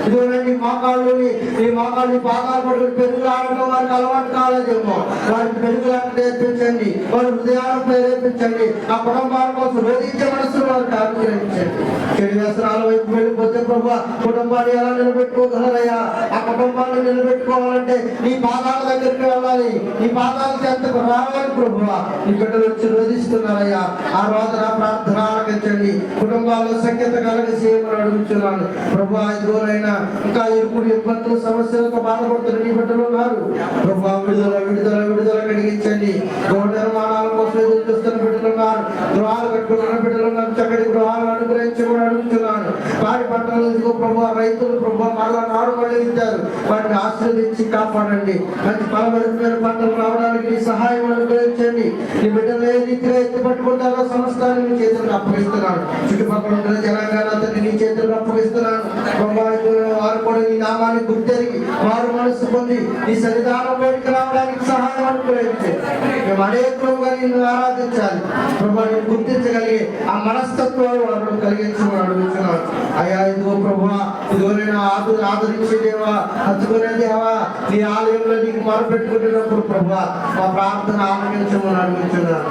ఇదిగోనండి మోకాళ్ళుని ఈ మోకాళ్ళు పాదాలు పట్టుకుని పెరుగులు ఆడటం వారికి అలవాటు కాలేదేమో. వారికి పెరుగులాట నేర్పించండి, వారి హృదయాలను ప్రేరేపించండి. ఆ కుటుంబాల కోసం రోధించే మనసులు వారికి అనుగ్రహించండి. చెడు వ్యసనాల వైపు వెళ్ళిపోతే ప్రభు కుటుంబాన్ని ఎలా నిలబెట్టుకోగలరయ్యా? ఆ కుటుంబాన్ని నిలబెట్టుకోవాలంటే నీ పాదాల దగ్గరికి వెళ్ళాలి, నీ పాదాల చెంతకు రావాలి ప్రభు. నీ బిడ్డలు వచ్చి రోధిస్తున్నారయ్యా. ఆ రోజున ప్రార్థన ఆలకించండి. కుటుంబాల్లో సంఖ్యత కలిగి చేయమని అడుగుతున్నాను ప్రభు. ఇదిగోనైనా ఇంకా ఎప్పుడు ఇబ్బందులు సమస్యలతో బాధపడుతున్న నీ బిడ్డలు ఉన్నారు ప్రభు. విడుదల విడుదల విడుదల కలిగించండి. గృహ నిర్మాణాల కోసం ఎదురు చూస్తున్న బిడ్డలు ఉన్నారు, గృహాలు కట్టుకున్న బిడ్డలు ఉన్నారు. చక్కటి గృహాలను అనుగ్రహించమని అడుగుతున్నాను. వారి పంటలు ఇదిగో ప్రభు రైతులు ప్రభు మరలా నాడు మళ్ళించారు, వాటిని ఆశీర్వదించి కాపాడండి. మంచి ఫలభరితమైన పంటలు రావడానికి నీ సహాయం అనుగ్రహించండి. నీ బిడ్డలు ఏ రీతిగా ఎత్తి పట్టుకుంటారో సంస్థాన్ని నీ చేతులకు అప్పగిస్తున్నాను. చుట్టుపక్కల ఉంటున్న జనాంగాన్ని అంతటి నీ చేతులకు అప్పగిస్తున్నాను ప్రభు. వారు కూడా నీ నామాన్ని గుర్తెరిగి వారు మనసు పొంది నీ సన్నిధానంలోకి రావడానికి సహాయం అనుగ్రహించండి. మేము అనేకులుగా నిన్ను ఆరాధించాలి ప్రభు. నేను గుర్తించగలిగే ఆ మనస్తత్వాలు వారు కలిగించమని అడుగుతున్నాను అయ్యా. ఇదిగో ప్రభు ఇదిగో నేను ఆదరించే దేవా, హత్తుకునే దేవా, నీ ఆలయంలో నీకు మొరపెట్టుకుంటున్నప్పుడు ప్రభు మా ప్రార్థన ఆలకించమని అడుగుతున్నాను.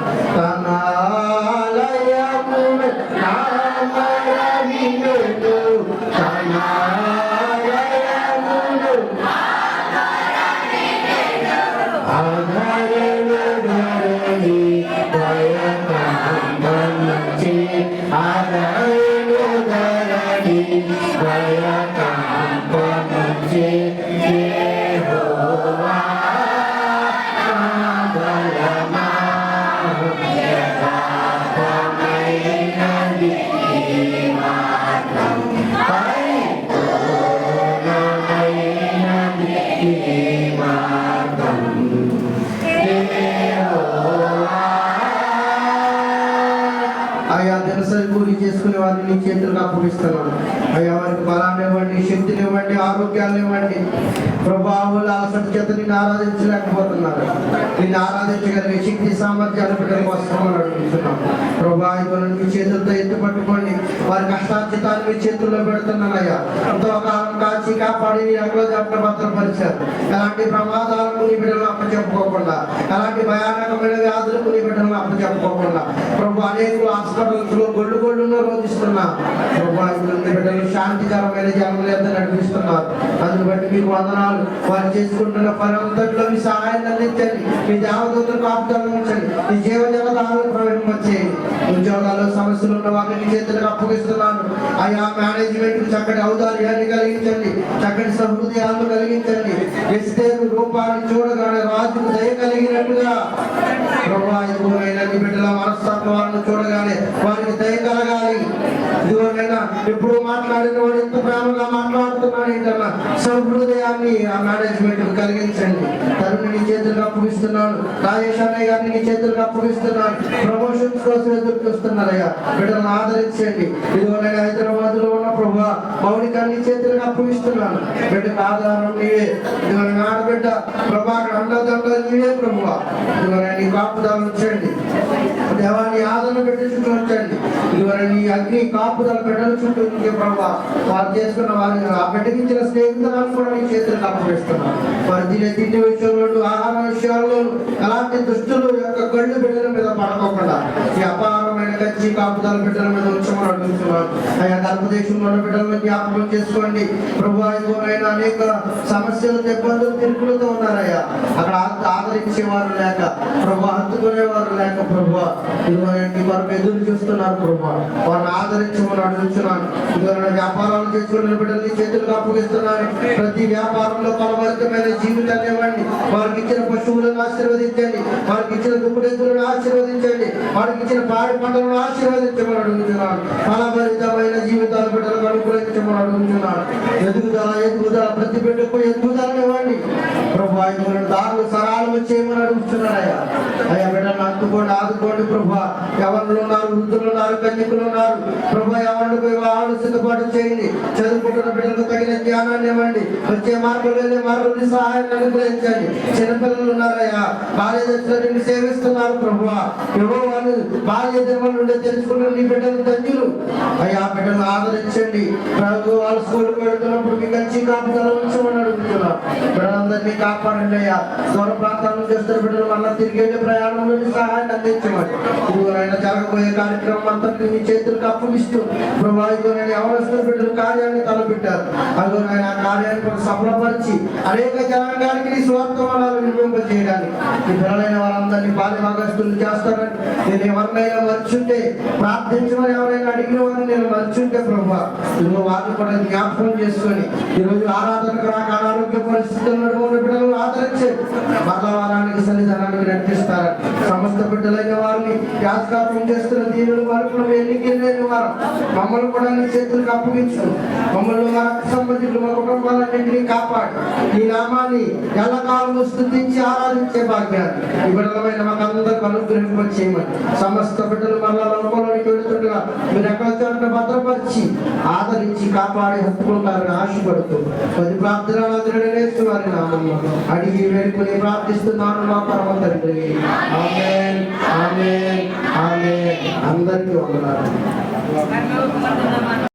దినసరి కూలి చేసుకునే వారిని నీ చేతులకు అప్పగిస్తున్నాను అయ్యా. వారికి బలాన్ని ఇవ్వండి, శక్తిని ఇవ్వండి, ఆరోగ్యాన్ని ఇవ్వండి ప్రభా. వాళ్ళు అలసట చేత నిన్ను ఆరాధించలేకపోతున్నారు. నిన్ను ఆరాధించగలిగే శక్తి సామర్థ్యాలు బిడ్డలకు వస్తామని అడుగుతున్నాం ప్రభా. ఇవన్నీ మీ చేతులతో ఎత్తు పట్టుకోండి. వారి కష్టార్జితాన్ని మీ చేతుల్లో పెడుతున్నానయ్యా. ఎంతో కాలం కాచి కాపాడి నీ అక్కడ చెప్పిన భద్రపరిచారు. ఎలాంటి ప్రమాదాలకు నీ బిడ్డలను అప్పచెప్పుకోకుండా, ఎలాంటి భయానకమైన వ్యాధులకు నీ బిడ్డలను అప్పచెప్పుకోకుండా ప్రభు అనేక హాస్పిటల్స్ లో గొడ్డును రోధిస్తున్నా ప్రభు. బిడ్డలు శాంతికరమైన జన్మలేత నడిపిస్తున్నారు. అందుని బట్టి మీకు వందనాలు. వారు చేసుకుంటున్న పని అంతట్లో మీ సహాయాన్ని అందించండి. మీ దేవదూతలు కాపుదలను ఉంచండి. మీ జీవజలధారాలను ప్రవేశించేయండి. ఉద్యోగాల్లో సమస్యలు ఉన్న వారిని చేతులకు అప్పగిస్తున్నాను అయ్యా. మేనేజ్మెంట్ చక్కటి ఔదార్యాన్ని కలిగించండి, చక్కటి సహృదయాలను కలిగించండి. ఎస్తేరు రూపాన్ని చూడగానే రాజుకు దయ కలిగినట్టుగా ప్రభా ఇదిగోనైనా నీ బిడ్డల మనస్తత్వాలను చూడగానే వారికి దయ కలగాలి. ఇదిగోనైనా ఎప్పుడు మాట్లాడిన వాడు ఎంత ప్రేమగా మాట్లాడుతున్నాడు ఏంటన్నా సహృదయాన్ని ఆ మేనేజ్మెంట్ కలిగించండి. తరుణి నీ చేతులకు అప్పగిస్తున్నాను. రాజేష్ అన్నయ్య గారిని నీ చేతులకు అప్పగిస్తున్నాను. ప్రమోషన్స్ కోసం ఎదురు చూస్తున్నారయ్యా. బిడ్డలను ఆదరించండి. ఇదిగోనైనా హైదరాబాద్ లో ఉన్న ప్రభా మౌలికాన్ని చేతులకు అప్పగిస్తున్నాను. బిడ్డకు ఆధారం నీవే. ఇదిగోనైనా ఆడబిడ్డ ప్రభా అండదండలు నీవే ప్రభువా. ఇదిగోనైనా నీ కాపుదల ఉంచండి దేవాన్ని ఆదరణ పెట్టి చుట్టూ ఉంచండి. ఇదివరకు నీ అగ్ని కాపుదల బిడ్డల చుట్టూ ఉంచే ప్రభా. వారు చేసుకున్న వారి ఆ బిడ్డకి ఇచ్చిన స్నేహితులను కూడా నీ చేతులకు అప్పగిస్తున్నాను. వారి తిండి విషయంలో, ఆహార విషయాల్లో అలాంటి దుష్టులు యొక్క కళ్ళు బిడ్డల మీద పడకోకుండా ఈ అపారమైన గచ్చి కాపుదల బిడ్డల మీద ఉంచమని అడుగుతున్నాను అయ్యా. గర్భదేశంలో ఉన్న బిడ్డలను జ్ఞాపకం చేసుకోండి ప్రభా. ఇదిగోనైనా అనేక సమస్యలు, ఇబ్బందులు, తిరుగులతో ఉన్నారయ్యా. అక్కడ ఆదరించేవారు లేక ప్రభా, హత్తుకునేవారు లేక ప్రభా ఇదిగోనండి వారు ఎదురు చూస్తున్నారు ప్రభా. వారిని ఆదరించమని అడుగుతున్నాను. ఇదిగోనైనా వ్యాపారాలు చేసుకునే బిడ్డల్ని చేతులకు అప్పగిస్తున్నాను. ప్రతి వ్యాపారంలో ఫలభరితమైన జీవితాన్ని ఇవ్వండి. వారికి ఇచ్చిన పశువులను ఆశీర్వదించండి. వారికి ఇచ్చిన దుక్కుడెద్దులను ఆశీర్వదించండి. వారికి ఇచ్చిన పాడి పంటలను ఆశీర్వదించమని అడుగుతున్నాను. ఫలభరితమైన జీవితాలు బిడ్డలకు అనుగ్రహించమని అడుగుతున్నాను. ఎదుగుదల ప్రతి బిడ్డకు ఎదుగుదలను ఇవ్వండి ప్రభా. దారులు సరాలు చేయమని అడుగుతున్నారయ్యా. అయ్యా బిడ్డలను అందుకోండి, ఆదుకోండి ప్రభా. ఎవరు ఉన్నారు, వృద్ధులు ఉన్నారు, కన్యకులు ఉన్నారు ప్రభా. ఎవరికి వివాహాలు సిద్ధపాటు చేయండి. చదువుకుంటున్న బిడ్డలకు తగిన జ్ఞానాన్ని ఇవ్వండి. వచ్చే మార్గంలో వెళ్ళే మార్గంలో సహాయాన్ని అనుగ్రహించండి. చిన్నపిల్లలు ఉన్నారయ్యా, బాల్య దశలో నిన్ను సేవిస్తున్నారు ప్రభా. ఎవరో వాళ్ళు బాల్య దినముల నుండి తెలుసుకున్న నీ బిడ్డలు ధన్యులు అయ్యా. బిడ్డలు ఆదరించండి ప్రభు. వాళ్ళు స్కూల్కి వెళ్తున్నప్పుడు మీ కంచి కాపుదల ఉంచమని అడుగుతున్నారు. బిడ్డలందరినీ కాపాడండి అయ్యా. దూర ప్రాంతాల నుంచి వస్తున్న బిడ్డలు మళ్ళీ తిరిగి వెళ్ళే ప్రయాణంలో సహాయాన్ని అందించమని ఇదిగోనైనా జరగబోయే కార్యక్రమం అంతటి మీ చేతులకు అప్పగిస్తూ ప్రభా. ఇదిగోనైనా ఎవరు బిడ్డలు కార్యాన్ని తలపెట్టారు. అందులోనైనా ఆ కార్యాన్ని కూడా సఫలపరిచి అనేక జనాంగానికి నీ స్వార్థ వనాలు నిర్మింపజేయడానికి ఈ పిల్లలైన వారందరినీ బాల్య భాగస్తులు చేస్తారని నేను ఎవరినైనా మర్చుంటే ప్రార్థించమని ఎవరైనా అడిగిన వారిని నేను మర్చుంటే ప్రభా ఇదిగో వారిని కూడా జ్ఞాపకం చేసుకొని ఈరోజు ఆరాధనకు రాక అనారోగ్య పరిస్థితుల్లో ఉన్న బిడ్డలను ఆదరించే మంగళవారానికి సన్నిధానానికి నడిపిస్తారు. సమస్త బిడ్డలైన వారిని యాస్కారం చేస్తున్న దీనులు వరకు ఎన్నికలేని వారు మమ్మల్ని కూడా నీ చేతులకు అప్పగించు. మమ్మల్ని మా సంబంధికులు మా కుటుంబాలన్నింటినీ కాపాడు. ఈ నామాన్ని ఎల్లకాలము స్తుతించి ఆరాధించే భాగ్యాన్ని ఈ బిడ్డలమైన మాకందరికి అనుగ్రహింపచేయమని సమస్త బిడ్డలు మళ్ళా లోకంలోనికి వెళుతుండగా మీరు ఎక్కడ చోట భద్రపరిచి ఆదరించి కాపాడి హత్తుకుంటారని ఆశపడుతూ పది ప్రార్థనలు వారి నామంలో అడిగి వేడుకుని ప్రార్థిస్తున్నాను మా పరమ తండ్రి. ఆమేన్, ఆమేన్, ఆమేన్. అందరికీ వందనాలు.